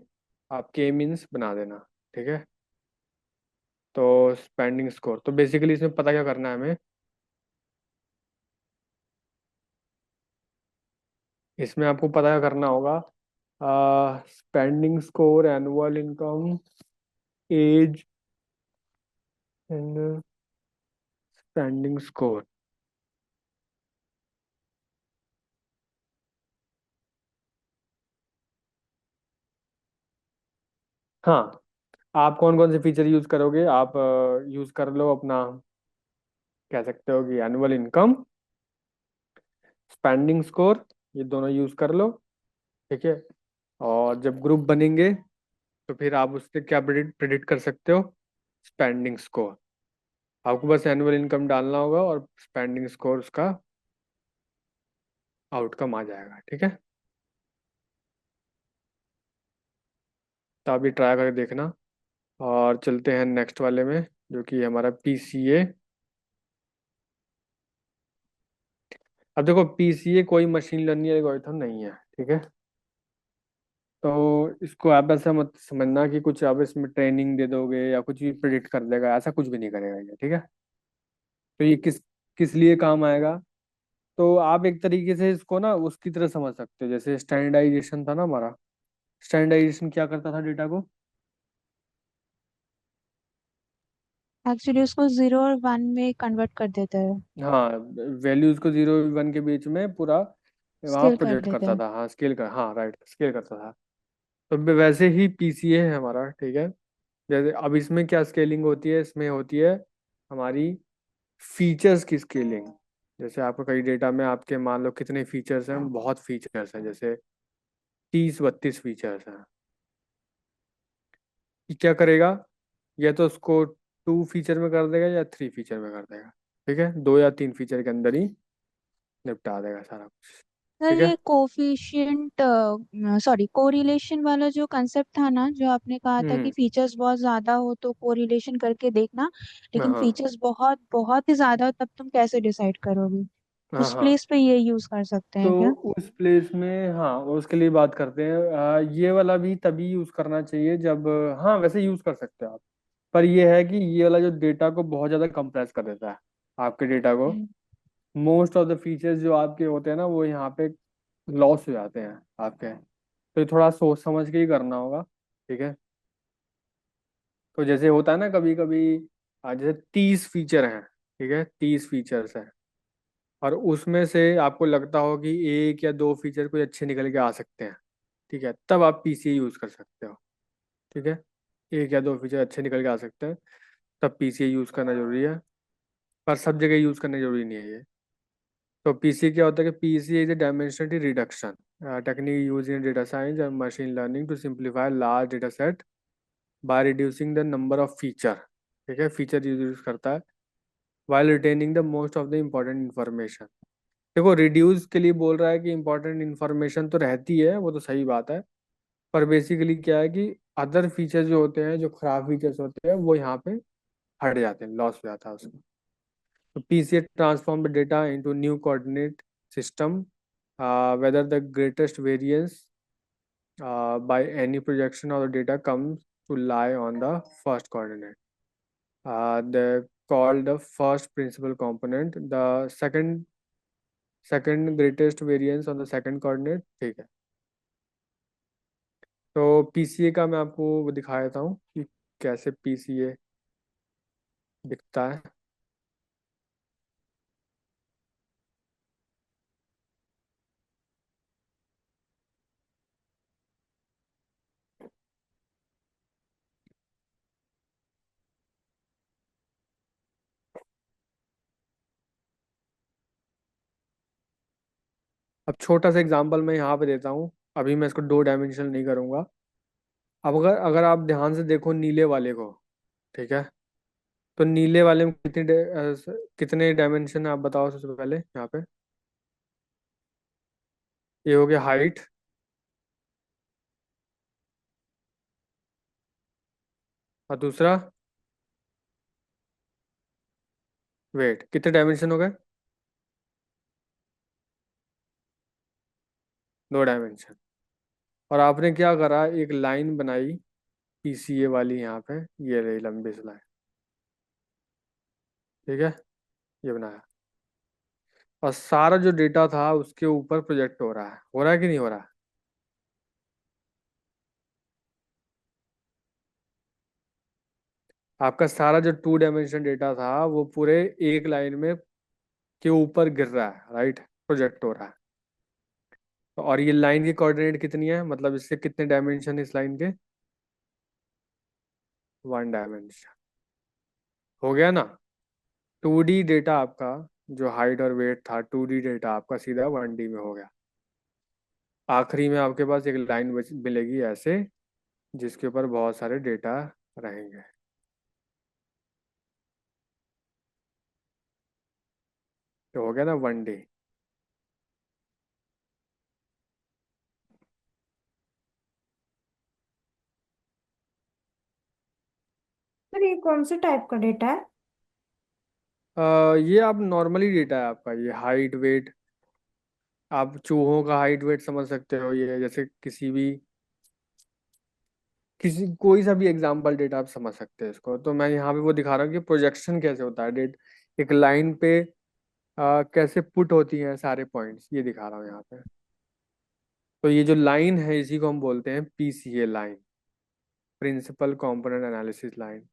S2: आप के मीन्स बना देना, ठीक है। तो स्पेंडिंग स्कोर, तो बेसिकली इसमें पता क्या करना है हमें? इसमें आपको पता क्या करना होगा? Spending score, annual income, age, and spending score. हाँ, आप कौन कौन से फीचर यूज करोगे? आप यूज कर लो अपना, कह सकते हो कि एनुअल इनकम, स्पेंडिंग स्कोर, ये दोनों यूज कर लो, ठीक है। और जब ग्रुप बनेंगे तो फिर आप उससे क्या प्रिडिक्ट कर सकते हो? Spending score. आपको बस एनुअल इनकम डालना होगा और स्पेंडिंग स्कोर उसका आउटकम आ जाएगा, ठीक है। तो आप ये ट्राई करके देखना। और चलते हैं नेक्स्ट वाले में, जो कि हमारा पीसीए। अब देखो, पीसीए कोई मशीन लर्निंग एल्गोरिथम नहीं है, ठीक है। तो इसको आप ऐसा मत समझना कि कुछ आप इसमें ट्रेनिंग दे दोगे या कुछ भी प्रिडिक्ट कर देगा, ऐसा कुछ भी नहीं करेगा ये, ठीक है। तो ये किस किस लिए काम आएगा? तो आप एक तरीके से इसको ना उसकी तरह समझ सकते हो, जैसे स्टैंडर्डाइजेशन था ना हमारा। स्टैंडर्डाइजेशन क्या करता था डेटा को?
S1: एक्चुअली उसको 0 और 1 में कन्वर्ट कर देता है,
S2: हाँ, वैल्यूज को 0-1 के बीच में पूरा वहाँ
S1: स्केल कर
S2: प्रोजेक्ट
S1: देता
S2: करता
S1: है।
S2: था, हाँ स्केल कर, हाँ राइट, स्केल करता था। तो वैसे ही पीसीए है हमारा, ठीक है। जैसे अब इसमें क्या स्केलिंग होती है? इसमें होती है हमारी फीचर्स की स्केलिंग। जैसे आपका कई डेटा में आपके मान लो कितने फीचर्स हैं, बहुत फीचर्स हैं, जैसे 30-32 फीचर्स हैं। ये क्या करेगा? या तो उसको 2 फीचर में कर देगा या 3 फीचर में कर देगा, ठीक है, 2 या 3 फीचर के अंदर ही निपटा देगा सारा कुछ,
S1: सर
S2: ठीक है।
S1: ये कोफिशिएंट, सॉरी कोरिलेशन वाला जो कंसेप्ट था ना, जो आपने कहा था कि
S2: हम्म।
S1: फीचर्स बहुत ज्यादा हो तो कोरिलेशन करके देखना,
S2: हाँ
S1: लेकिन
S2: हाँ
S1: फीचर्स बहुत बहुत ही ज्यादा हो तब तुम कैसे डिसाइड करोगे?
S2: हाँ
S1: उस
S2: हाँ।
S1: प्लेस पे ये यूज कर सकते
S2: तो
S1: हैं क्या?
S2: उस प्लेस में, हाँ उसके लिए बात करते हैं। ये वाला भी तभी यूज करना चाहिए जब, हाँ वैसे यूज कर सकते हो आप, पर ये है कि ये वाला जो डेटा को बहुत ज्यादा कंप्रेस कर देता है, आपके डेटा को।
S1: हम्म।
S2: मोस्ट ऑफ द फीचर्स जो आपके होते हैं ना, वो यहाँ पे लॉस हो जाते हैं आपके। तो ये थोड़ा सोच समझ के ही करना होगा, ठीक है। तो जैसे होता है ना कभी कभी, जैसे 30 फीचर हैं, ठीक है, 30 फीचर्स हैं, और उसमें से आपको लगता हो कि एक या दो फीचर कोई अच्छे निकल के आ सकते हैं, ठीक है, तब आप पीसीए यूज कर सकते हो, ठीक है। एक या दो फीचर अच्छे निकल के आ सकते हैं, तब पीसीए यूज करना जरूरी है, पर सब जगह यूज करना जरूरी नहीं है ये। तो पीसीए क्या होता है कि PCA is a dimensionality reduction technique use in data science and machine learning to simplify large data set by reducing the number of feature, ठीक है, फीचर यूज करता है while retaining the most of the important information। देखो reduce के लिए बोल रहा है कि इंपॉर्टेंट इन्फॉर्मेशन तो रहती है, वो तो सही बात है, पर बेसिकली क्या है कि अदर फीचर जो होते हैं, जो खराब फीचर्स होते हैं, वो यहाँ पे हट जाते हैं, लॉस हो जाता है उसमें। तो PCA transform the data into new coordinate system whether the greatest variance by any projection of the data comes to lie on the first coordinate, the called the first principal component, the second greatest variance on the second coordinate, ठीक है। तो PCA का मैं आपको वो दिखा देता हूँ कि कैसे पीसीए दिखता है। अब छोटा सा एग्जांपल मैं यहाँ पे देता हूँ, अभी मैं इसको 2 डायमेंशनल नहीं करूँगा। अब अगर अगर आप ध्यान से देखो नीले वाले को, ठीक है, तो नीले वाले में कितने डायमेंशन है आप बताओ सबसे पहले यहाँ पे। ये हो गया हाइट, और दूसरा वेट, कितने डायमेंशन हो गए? 2 डायमेंशन। और आपने क्या करा, एक लाइन बनाई पीसीए वाली यहाँ पे, ये रही लंबी सी लाइन, ठीक है, ये बनाया, और सारा जो डेटा था उसके ऊपर प्रोजेक्ट हो रहा है कि नहीं हो रहा है? आपका सारा जो 2 डायमेंशन डेटा था वो पूरे एक लाइन में के ऊपर गिर रहा है, राइट, प्रोजेक्ट हो रहा है। और ये लाइन की कोऑर्डिनेट कितनी है, मतलब इससे कितने डायमेंशन इस लाइन के? 1 डायमेंशन। हो गया ना? 2D डेटा आपका, जो हाइट और वेट था, 2D डेटा आपका सीधा 1D में हो गया। आखिरी में आपके पास एक लाइन मिलेगी ऐसे, जिसके ऊपर बहुत सारे डेटा रहेंगे। तो हो गया ना 1D।
S3: सर ये कौन से टाइप का डेटा है?
S2: ये आप नॉर्मली डेटा है आपका, ये हाइट वेट, आप चूहों का हाइट वेट समझ सकते हो, ये जैसे किसी कोई सा भी एग्जांपल डेटा आप समझ सकते हैं इसको। तो मैं यहाँ पे वो दिखा रहा हूँ कि प्रोजेक्शन कैसे होता है, डेट एक लाइन पे कैसे पुट होती हैं सारे पॉइंट्स, ये दिखा रहा हूँ यहाँ पे। तो ये जो लाइन है इसी को हम बोलते हैं PCA line, principal component analysis line.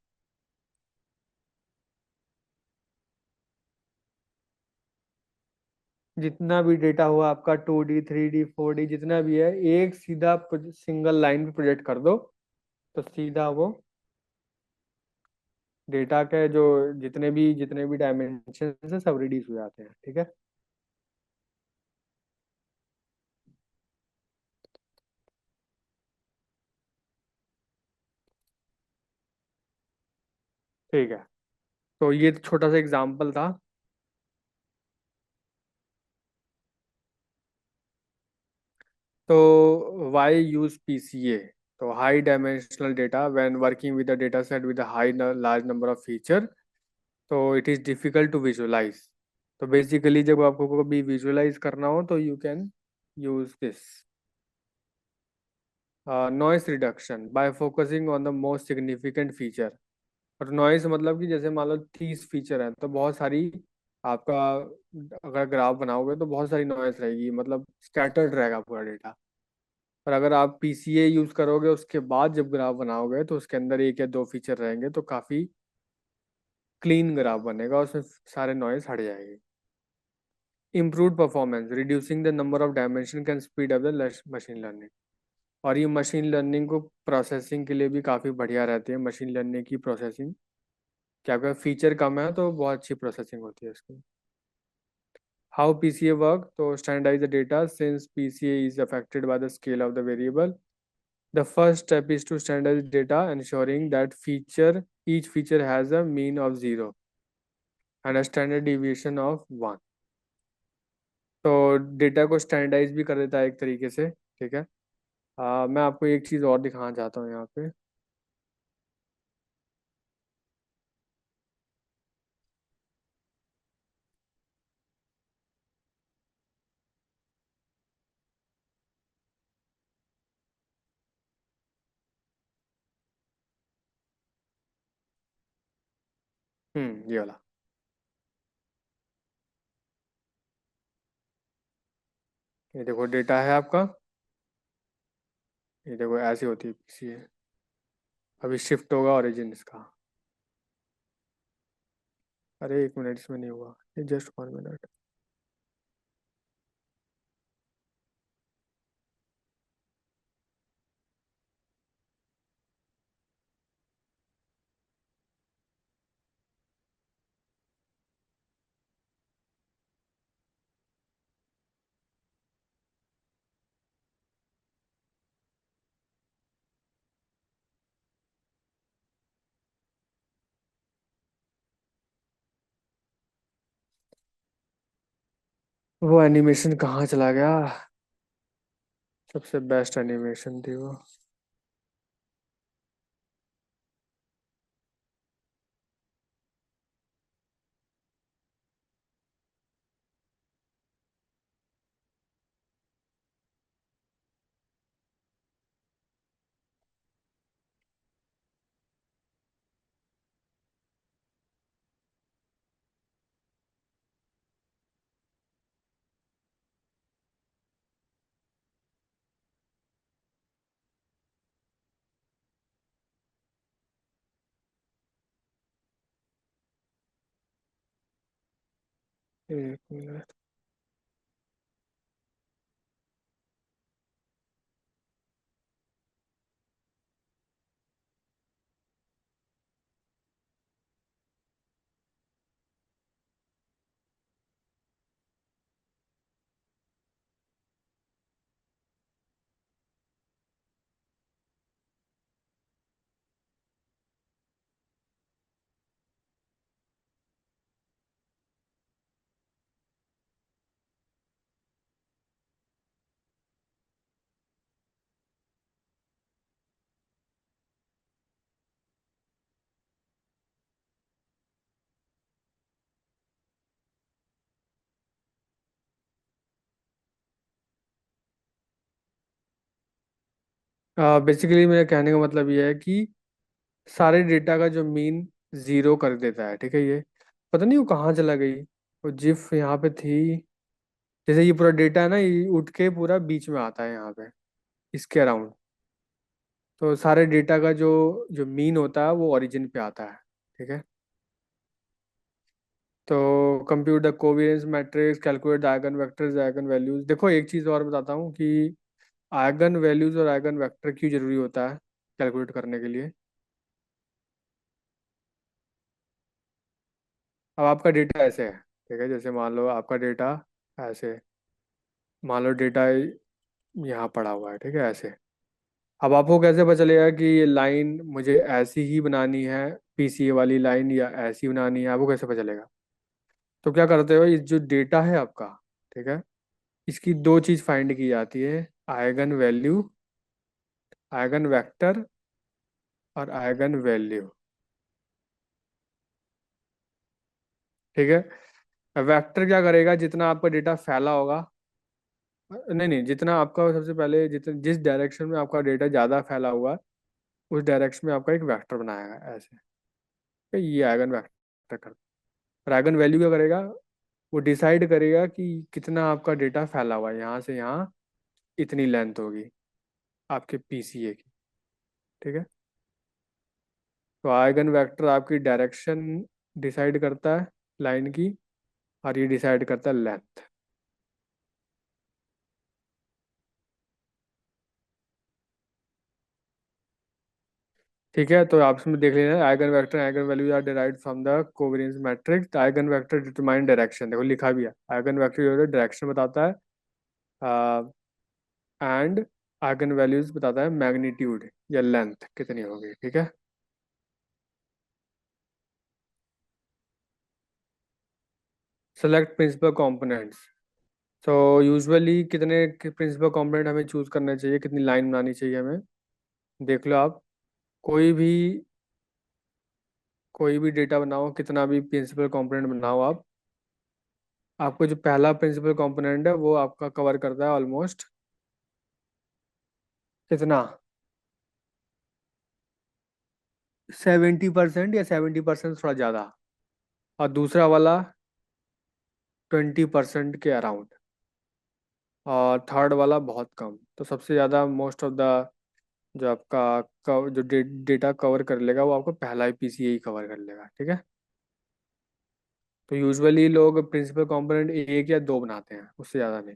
S2: जितना भी डेटा हुआ आपका 2D 3D 4D जितना भी है, एक सीधा सिंगल लाइन पे प्रोजेक्ट कर दो, तो सीधा वो डेटा के जो जितने भी डायमेंशन है सब रिड्यूस हो जाते हैं, ठीक है। ठीक है, तो ये छोटा सा एग्जांपल था। तो वाई यूज पीसीए? तो high dimensional data when working with the data set with high large number of feature, तो it is difficult to visualize. तो बेसिकली जब आपको कभी विजुअलाइज करना हो तो you can use this noise reduction by focusing on the most significant feature. और noise मतलब कि जैसे मान लो 30 फीचर है तो बहुत सारी आपका अगर ग्राफ बनाओगे तो बहुत सारी नॉइस रहेगी, मतलब स्कैटर्ड रहेगा पूरा डेटा। पर अगर आप पीसीए यूज करोगे उसके बाद जब ग्राफ बनाओगे तो उसके अंदर एक या दो फीचर रहेंगे, तो काफी क्लीन ग्राफ बनेगा, उसमें सारे नॉइस हट जाएगी। Improve performance, reducing the number of dimension can speed up the machine learning. और ये मशीन लर्निंग को प्रोसेसिंग के लिए भी काफ़ी बढ़िया रहती है, मशीन लर्निंग की प्रोसेसिंग। क्या क्या फीचर कम है तो बहुत अच्छी प्रोसेसिंग होती है इसकी। हाउ पीसीए वर्क, तो standardize the data since PCA is affected by the scale of the variable. The first step is to standardize data ensuring that feature each feature has a mean of 0 and a standard deviation of 1। तो data को standardise भी कर देता है एक तरीके से, ठीक है। मैं आपको एक चीज़ और दिखाना चाहता हूँ यहाँ पे। ये वाला। ये देखो डेटा है आपका, ये देखो ऐसी होती है पीसीए। अभी शिफ्ट होगा ओरिजिन इसका। अरे 1 मिनट, इसमें नहीं हुआ, ये जस्ट 1 मिनट। वो एनिमेशन कहाँ चला गया? सबसे बेस्ट एनिमेशन थी वो। एक मिनट। बेसिकली मेरे कहने का मतलब ये है कि सारे डेटा का जो मीन जीरो कर देता है, ठीक है। ये पता नहीं वो कहाँ चला गई, वो जिफ यहाँ पे थी। जैसे ये पूरा डेटा है ना, ये उठ के पूरा बीच में आता है यहाँ पे, इसके अराउंड। तो सारे डेटा का जो जो मीन होता है वो ओरिजिन पे आता है, ठीक है। तो compute the covariance matrix, calculate the eigen vectors, eigen values. देखो एक चीज़ और बताता हूँ कि आइगन वैल्यूज और आइगन वेक्टर क्यों जरूरी होता है कैलकुलेट करने के लिए। अब आपका डेटा ऐसे है, ठीक है। जैसे मान लो आपका डेटा ऐसे, मान लो डेटा यहाँ पड़ा हुआ है, ठीक है, ऐसे। अब आपको कैसे पता चलेगा कि ये लाइन मुझे ऐसी ही बनानी है, पीसीए वाली लाइन, या ऐसी बनानी है? आपको कैसे पता चलेगा? तो क्या करते हो, ये जो डेटा है आपका, ठीक है, इसकी दो चीज फाइंड की जाती है, आइगन वैल्यू, आइगन वेक्टर और आइगन वैल्यू, ठीक है। वेक्टर क्या करेगा, जितना आपका डेटा फैला होगा, नहीं नहीं, जितना आपका सबसे पहले जिस डायरेक्शन में आपका डेटा ज़्यादा फैला हुआ है, उस डायरेक्शन में आपका एक वेक्टर बनाएगा ऐसे। तो ये आइगन वेक्टर कर। और आइगन वैल्यू क्या करेगा, वो डिसाइड करेगा कि कितना आपका डेटा फैला हुआ है, यहाँ से यहाँ इतनी लेंथ होगी आपके पीसीए की। ठीक है। तो आइगन वेक्टर आपकी डायरेक्शन डिसाइड करता है लाइन की, और ये डिसाइड करता है लेंथ। ठीक है। तो आप इसमें देख लेना, eigen vector eigen values are derived from the covariance matrix, eigen vector determine direction, देखो लिखा भी है, आइगन वेक्टर जो है डायरेक्शन बताता है, एंड आइगन वैल्यूज बताता है मैग्नीट्यूड या लेंथ कितनी होगी। ठीक है। Select principal components. So usually कितने प्रिंसिपल कंपोनेंट हमें चूज करने चाहिए, कितनी लाइन बनानी चाहिए हमें, देख लो आप। कोई भी कोई भी डेटा बनाओ, कितना भी प्रिंसिपल कंपोनेंट बनाओ आप, आपको जो पहला प्रिंसिपल कंपोनेंट है वो आपका कवर करता है ऑलमोस्ट कितना, 70% या 70% थोड़ा ज़्यादा, और दूसरा वाला 20% के अराउंड, और थर्ड वाला बहुत कम। तो सबसे ज़्यादा मोस्ट ऑफ द जो आपका जो डेटा कवर कर लेगा वो आपको पहला ही पीसीए ही कवर कर लेगा। ठीक है। तो यूजुअली लोग प्रिंसिपल कंपोनेंट एक या दो बनाते हैं, उससे ज़्यादा नहीं।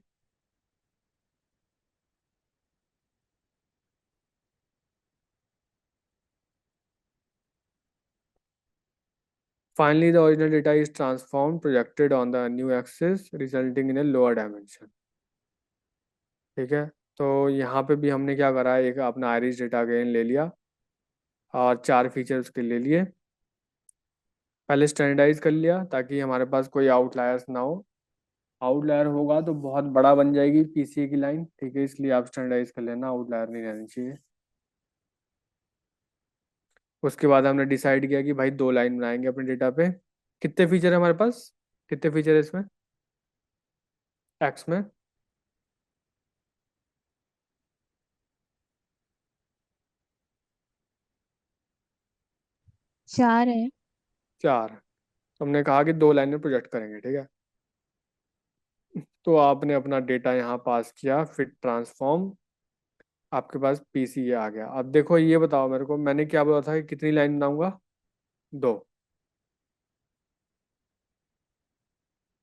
S2: Finally, the original data is transformed, projected on the new axis, resulting in a lower dimension. ठीक है। तो यहाँ पे भी हमने क्या करा है, एक अपना आयरिस डेटा अगेन ले लिया और चार फीचर उसके ले लिए। पहले स्टैंडर्डाइज कर लिया ताकि हमारे पास कोई आउटलायर्स ना हो, आउटलायर होगा तो बहुत बड़ा बन जाएगी पीसीए की लाइन। ठीक है, इसलिए आप स्टैंडर्डाइज कर लेना, आउटलायर नहीं रहनी चाहिए। उसके बाद हमने डिसाइड किया कि भाई दो लाइन बनाएंगे अपने डेटा पे। कितने फीचर है हमारे पास, कितने फीचर है इसमें, एक्स में?
S1: 4 है।
S2: चार। तो हमने कहा कि दो लाइन में प्रोजेक्ट करेंगे। ठीक है। तो आपने अपना डेटा यहाँ पास किया, फिर ट्रांसफॉर्म, आपके पास पीसीए आ गया। अब देखो ये बताओ मेरे को, मैंने क्या बोला था कि कितनी लाइन बनाऊंगा, दो।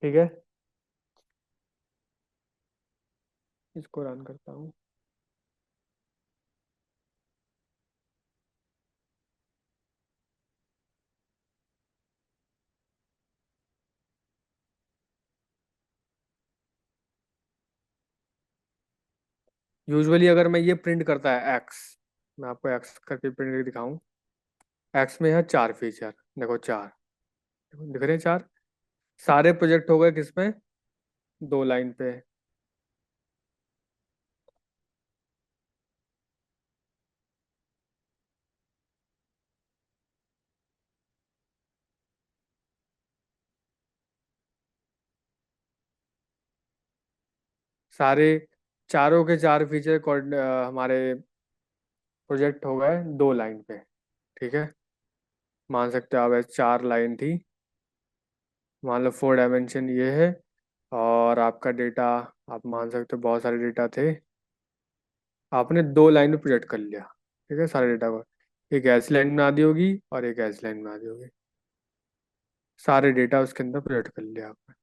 S2: ठीक है। इसको रन करता हूँ। यूजुअली अगर मैं ये प्रिंट करता है एक्स, मैं आपको एक्स करके प्रिंट करके दिखाऊं, एक्स में है चार फीचर, देखो चार, देखो दिख रहे हैं चार। सारे प्रोजेक्ट हो गए किस पे, दो लाइन पे। सारे चारों के चार फीचर हमारे प्रोजेक्ट हो गए दो लाइन पे। ठीक है। मान सकते हो आप ऐसे चार लाइन थी, मान लो 4 डायमेंशन ये है, और आपका डेटा आप मान सकते हो बहुत सारे डेटा थे, आपने दो लाइन में प्रोजेक्ट कर लिया। ठीक है, सारे डेटा को, एक ऐसी लाइन में आदि होगी और एक ऐसी लाइन में आदि होगी, सारे डेटा उसके अंदर प्रोजेक्ट कर लिया आपने।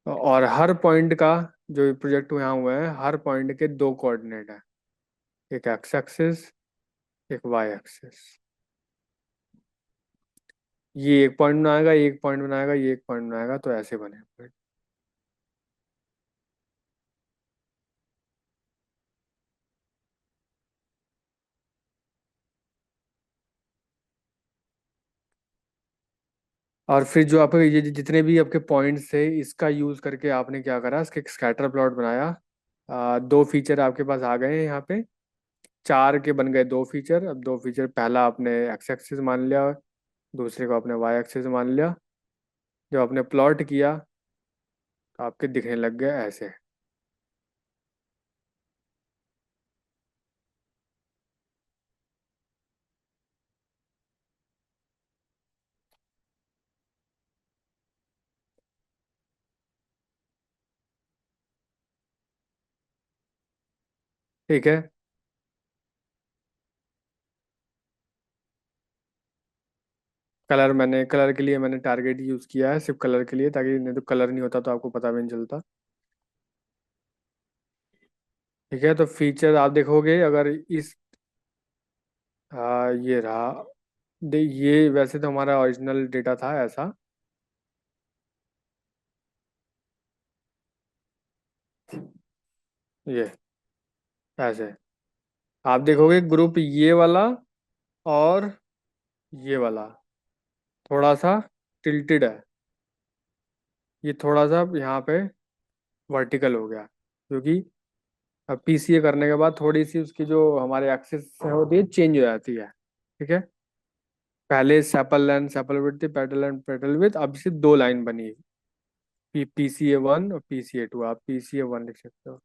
S2: और हर पॉइंट का जो प्रोजेक्ट यहाँ हुआ है, हर पॉइंट के दो कोऑर्डिनेट है, एक एक्स एक्सिस, एक वाई एक्सिस। ये एक पॉइंट बनाएगा, एक पॉइंट बनाएगा, ये एक पॉइंट बनाएगा, तो ऐसे बने। और फिर जो आपके ये जितने भी आपके पॉइंट्स थे, इसका यूज करके आपने क्या करा, इसके स्कैटर प्लॉट बनाया। दो फीचर आपके पास आ गए हैं यहाँ पे, चार के बन गए दो फीचर। अब दो फीचर, पहला आपने एक्स एक्सिस मान लिया, दूसरे को आपने वाई एक्सिस मान लिया। जब आपने प्लॉट किया तो आपके दिखने लग गए ऐसे। ठीक है। कलर के लिए मैंने टारगेट यूज़ किया है, सिर्फ कलर के लिए, ताकि नहीं तो कलर नहीं होता तो आपको पता भी नहीं चलता। ठीक है, तो फीचर आप देखोगे अगर इस, ये रहा। ये वैसे तो हमारा ओरिजिनल डेटा था ऐसा। ये ऐसे आप देखोगे ग्रुप ये वाला और ये वाला थोड़ा सा टिल्टेड है। ये थोड़ा सा यहाँ पे वर्टिकल हो गया, क्योंकि अब पीसीए करने के बाद थोड़ी सी उसकी जो हमारे एक्सिस है होती है चेंज हो जाती है। ठीक है, पहले सेपल लेंथ सेपल विड्थ थी, पेटल लेंथ पेटल विड्थ, अब सिर्फ दो लाइन बनी। पीसीए वन और पीसीए टू, आप पीसीए वन लिख सकते हो,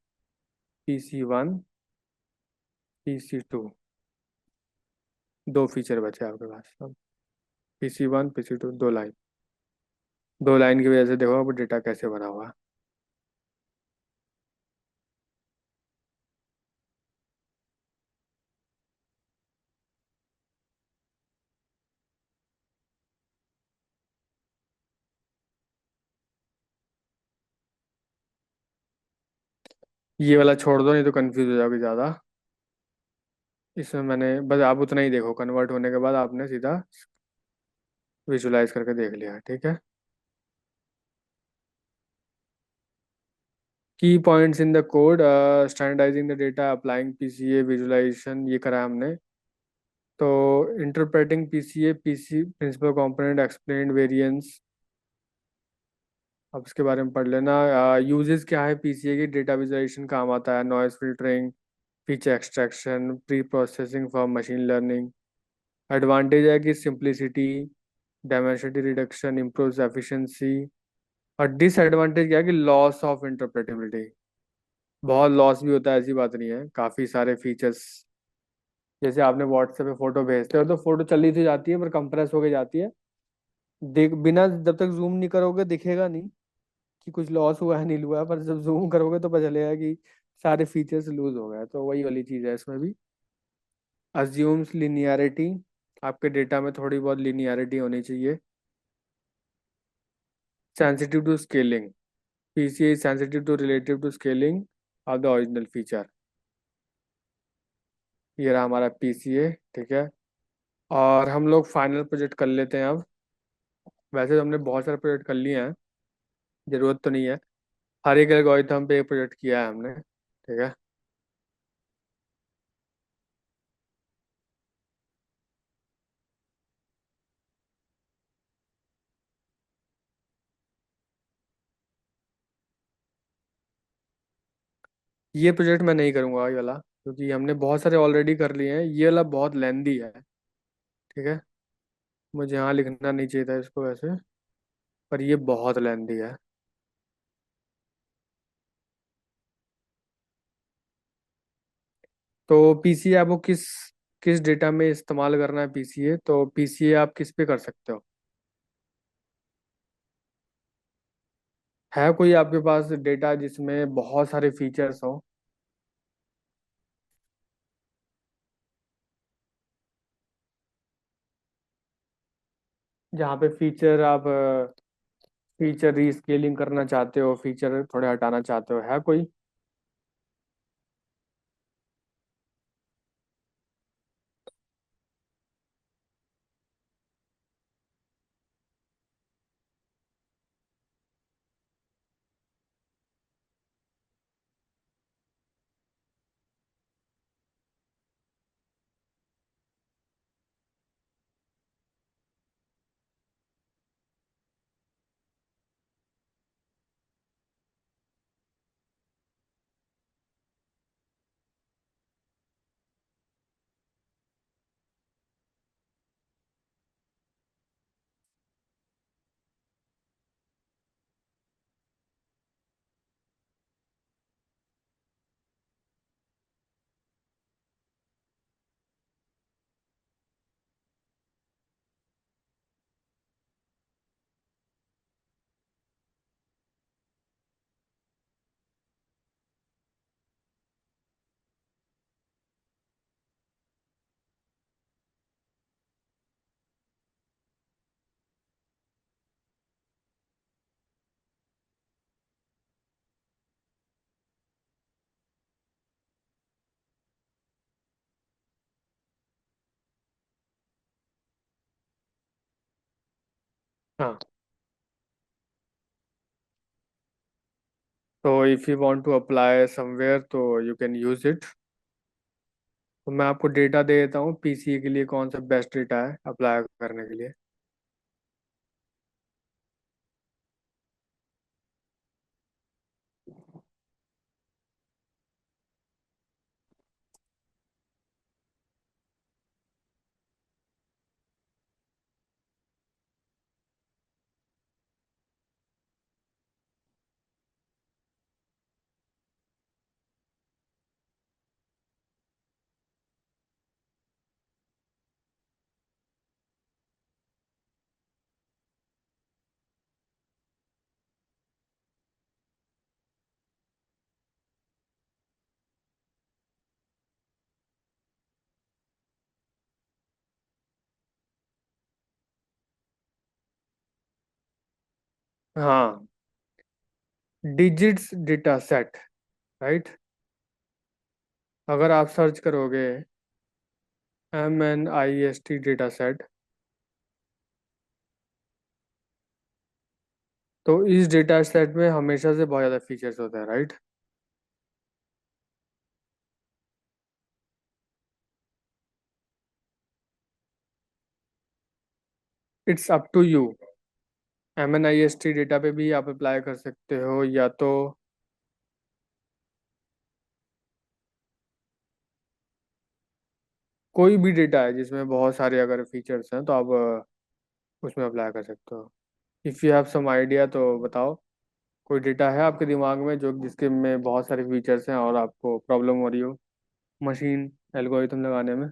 S2: पीसी वन, पीसी टू। दो फीचर बचे आपके पास अब, पीसी वन पीसी टू, दो लाइन। दो लाइन की वजह से देखो अब डेटा कैसे बना हुआ है। ये वाला छोड़ दो, नहीं तो कंफ्यूज हो जाओगे ज़्यादा। इसमें मैंने बस, आप उतना ही देखो, कन्वर्ट होने के बाद आपने सीधा विजुलाइज करके देख लिया। ठीक है, key points in the code, standardizing the data, applying PCA visualization, ये करा हमने। तो interpreting PCA, PC principal component, explained variance, अब इसके बारे में पढ़ लेना। यूजेस क्या है पीसीए की, डेटा विजुलाइजेशन काम आता है, noise filtering, feature extraction, pre processing for machine learning. Advantage है कि simplicity, Dimensity reduction, improves efficiency. और डिसएडवांटेज क्या है कि लॉस ऑफ इंटरप्रेटेबिलिटी, बहुत लॉस भी होता है, ऐसी बात नहीं है, काफ़ी सारे फीचर्स। जैसे आपने व्हाट्सएप पे फोटो भेजते हो तो फोटो चली तो जाती है पर कंप्रेस होके जाती है, देख बिना, जब तक जूम नहीं करोगे दिखेगा नहीं कि कुछ लॉस हुआ है नहीं हुआ है, पर जब जूम करोगे तो पता चलेगा कि सारे फीचर्स लूज हो गए। तो वही वाली चीज़ है इसमें भी। अज्यूम्स लिनियरिटी, आपके डेटा में थोड़ी बहुत लिनियरिटी होनी चाहिए। Sensitive to scaling, PCA is sensitive to relative to scaling of the original feature. ये रहा हमारा पीसीए। ठीक है, और हम लोग फाइनल प्रोजेक्ट कर लेते हैं अब। वैसे तो हमने बहुत सारे प्रोजेक्ट कर लिए हैं, जरूरत तो नहीं है। हर एक एल्गोरिथम पे एक प्रोजेक्ट किया है हमने। ठीक है, ये प्रोजेक्ट मैं नहीं करूँगा ये वाला, क्योंकि हमने बहुत सारे ऑलरेडी कर लिए हैं, ये वाला बहुत लेंदी है। ठीक है, मुझे यहाँ लिखना नहीं चाहिए था इसको वैसे, पर ये बहुत लेंदी है। तो पीसीए आपको किस किस डेटा में इस्तेमाल करना है पीसीए, तो पीसीए आप किस पे कर सकते हो? है कोई आपके पास डेटा जिसमें बहुत सारे फीचर्स हो? जहाँ पे फीचर आप फीचर रीस्केलिंग करना चाहते हो, फीचर थोड़े हटाना चाहते हो, है कोई? हाँ, तो if you want to apply somewhere तो यू कैन यूज इट। तो मैं आपको डेटा दे देता हूँ पीसीए के लिए कौन सा बेस्ट डेटा है अप्लाई करने के लिए। हाँ, डिजिट्स डेटा सेट, राइट। अगर आप सर्च करोगे MNIST डेटा सेट, तो इस डेटा सेट में हमेशा से बहुत ज़्यादा फीचर्स होते हैं, right. It's up to you. MNIST data पे भी आप अप्लाई कर सकते हो, या तो कोई भी डेटा है जिसमें बहुत सारे अगर फीचर्स हैं तो आप उसमें अप्लाई कर सकते हो। If you have some idea तो बताओ, कोई डेटा है आपके दिमाग में जो जिसके में बहुत सारे फीचर्स हैं और आपको प्रॉब्लम हो रही हो मशीन एल्गोरिथम लगाने में।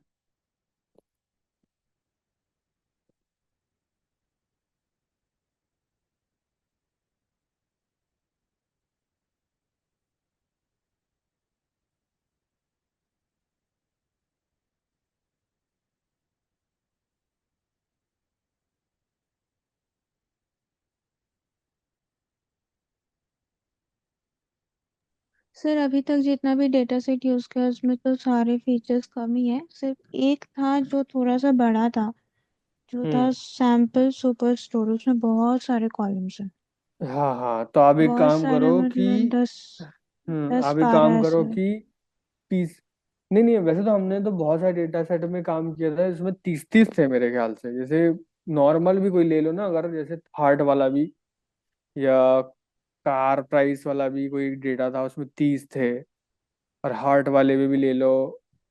S1: सर अभी तक जितना भी डेटा सेट यूज़ किया उसमें तो सारे फीचर्स कम ही है, सिर्फ एक था जो थोड़ा सा बड़ा था, जो था
S2: हम्म।
S1: Sample super store. उसमें बहुत सारे कॉलम्स हैं,
S2: हाँ हाँ, तो आप एक
S1: बहुत
S2: काम
S1: सारे,
S2: करो कि
S1: मतलब दस दस
S2: आप एक
S1: बारह
S2: काम करो
S1: ऐसे।
S2: कि पीस नहीं नहीं, वैसे तो हमने तो बहुत सारे डेटा सेट में काम किया था, इसमें 30 30 थे मेरे ख्याल से। जैसे नॉर्मल भी कोई ले लो ना, अगर जैसे हार्ट वाला भी या कार प्राइस वाला भी कोई डेटा था उसमें 30 थे, और हार्ट वाले भी ले लो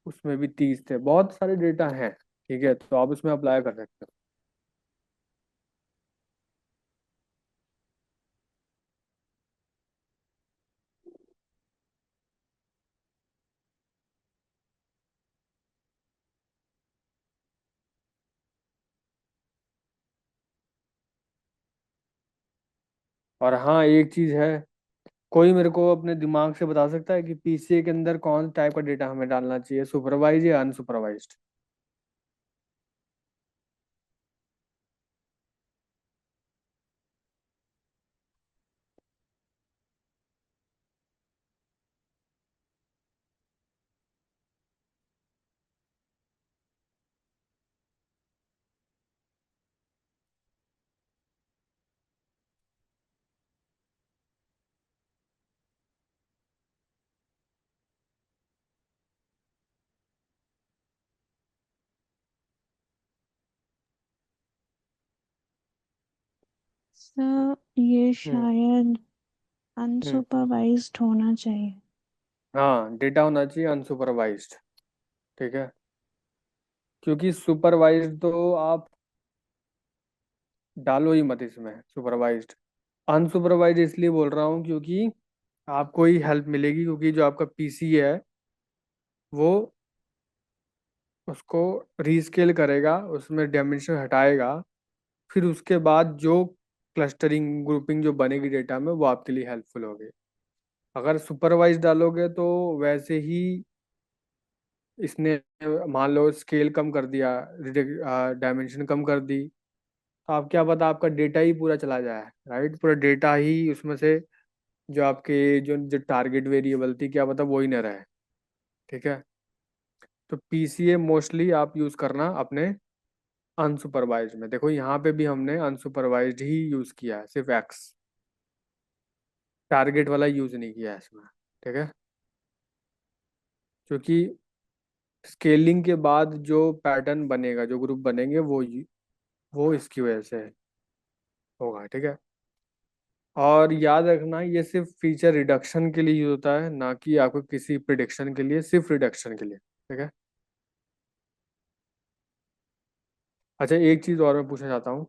S2: उसमें भी 30 थे। बहुत सारे डेटा हैं, ठीक है, तो आप उसमें अप्लाई कर सकते हो। और हाँ, एक चीज है, कोई मेरे को अपने दिमाग से बता सकता है कि पीसीए के अंदर कौन टाइप का डेटा हमें डालना चाहिए, सुपरवाइज या अनसुपरवाइज्ड।
S1: सर ये
S2: हम्म।
S1: शायद
S2: हम्म।
S1: अनसुपरवाइज्ड होना चाहिए।
S2: हाँ, डेटा होना चाहिए अनसुपरवाइज्ड, ठीक है। क्योंकि सुपरवाइज्ड तो आप डालो ही मत इसमें, सुपरवाइज्ड। अनसुपरवाइज्ड इसलिए बोल रहा हूँ क्योंकि आपको ही हेल्प मिलेगी, क्योंकि जो आपका पीसी है वो उसको रीस्केल करेगा, उसमें डायमेंशन हटाएगा, फिर उसके बाद जो क्लस्टरिंग ग्रुपिंग जो बनेगी डेटा में वो आपके लिए हेल्पफुल होगी। अगर सुपरवाइज डालोगे तो वैसे ही इसने मान लो स्केल कम कर दिया, डायमेंशन कम कर दी, तो आप क्या पता आपका डेटा ही पूरा चला जाए, राइट। पूरा डेटा ही उसमें से जो आपके जो जो टारगेट वेरिएबल थी क्या पता वो ही ना रहे, ठीक है। तो पीसीए मोस्टली आप यूज़ करना अपने अनसुपरवाइज्ड में देखो, यहाँ पे भी हमने अनसुपरवाइज्ड ही यूज किया है, सिर्फ एक्स, टारगेट वाला यूज नहीं किया है इसमें। ठीक है, क्योंकि स्केलिंग के बाद जो पैटर्न बनेगा, जो ग्रुप बनेंगे, वो इसकी वजह से होगा। ठीक है, और याद रखना ये सिर्फ फीचर रिडक्शन के लिए यूज होता है, ना कि आपको किसी प्रिडिक्शन के लिए, सिर्फ रिडक्शन के लिए। ठीक है। अच्छा, एक चीज और मैं पूछना चाहता हूँ।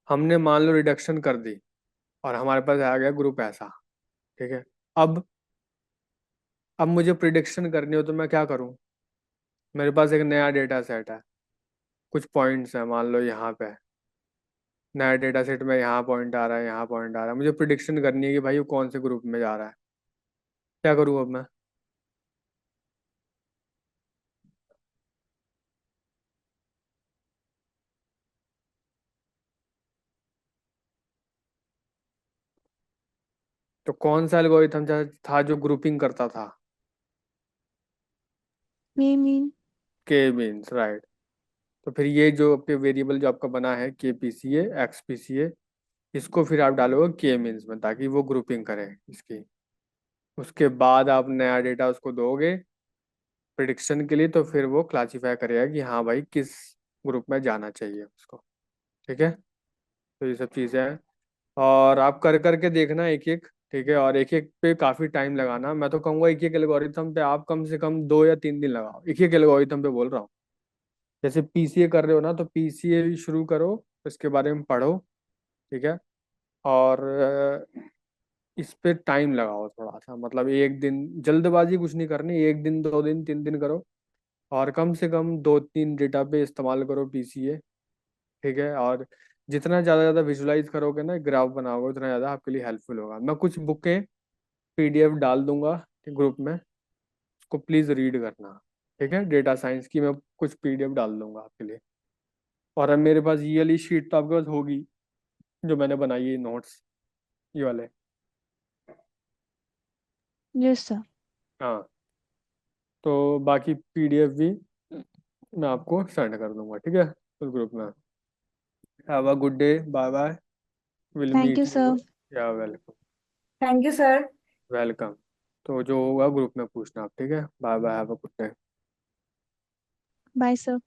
S2: हमने मान लो रिडक्शन कर दी और हमारे पास आ गया ग्रुप ऐसा। ठीक है, अब अब मुझे प्रिडिक्शन करनी हो तो मैं क्या करूँ? मेरे पास एक नया डेटा सेट है, कुछ पॉइंट्स है, मान लो यहाँ पे नया डेटा सेट में यहाँ पॉइंट आ रहा है, यहाँ पॉइंट आ रहा है, मुझे प्रिडिक्शन करनी है कि भाई वो कौन से ग्रुप में जा रहा है। क्या करूँ अब मैं? तो कौन सा एल्गोरिथम था जो ग्रुपिंग करता था?
S1: मे मीन।
S2: के मीन्स, राइट। तो फिर ये जो आपके वेरिएबल जो आपका बना है, के पी सी ए एक्स पी सी ए, इसको फिर आप डालोगे के मीन्स में, ताकि वो ग्रुपिंग करे इसकी। उसके बाद आप नया डेटा उसको दोगे प्रिडिक्शन के लिए, तो फिर वो क्लासीफाई करेगा कि हाँ भाई किस ग्रुप में जाना चाहिए उसको। ठीक है, तो ये सब चीज़ें हैं, और आप कर करके देखना एक एक। ठीक है, और एक एक पे काफ़ी टाइम लगाना। मैं तो कहूँगा एक एक एल्गोरिथम पे आप कम से कम 2 या 3 दिन लगाओ, एक एक एल्गोरिथम पे बोल रहा हूँ। जैसे पीसीए कर रहे हो ना, तो पीसीए शुरू करो, इसके बारे में पढ़ो। ठीक है, और इस पे टाइम लगाओ थोड़ा सा, मतलब एक दिन, जल्दबाजी कुछ नहीं करनी, 1 दिन 2 दिन 3 दिन करो, और कम से कम 2 3 डेटा पे इस्तेमाल करो पीसीए। ठीक है, और जितना ज़्यादा ज़्यादा विजुलाइज करोगे ना, ग्राफ बनाओगे, उतना ज़्यादा आपके लिए हेल्पफुल होगा। मैं कुछ बुकें पीडीएफ डाल दूंगा ग्रुप में, उसको प्लीज़ रीड करना। ठीक है, डेटा साइंस की मैं कुछ पीडीएफ डाल दूंगा आपके लिए। और अब मेरे पास ये वाली शीट तो आपके पास होगी, जो मैंने बनाई है नोट्स, ये वाले।
S1: Yes sir.
S2: हाँ, तो बाकी पीडीएफ भी मैं आपको सेंड कर दूंगा। ठीक है, उस ग्रुप में। Have a good day, bye bye, will
S1: thank
S2: meet
S1: you
S2: you.
S1: Sir.
S2: Yeah welcome.
S3: Thank you sir.
S2: Welcome. तो जो होगा ग्रुप में पूछना आप। ठीक है, bye bye, have a good day.
S1: Bye sir.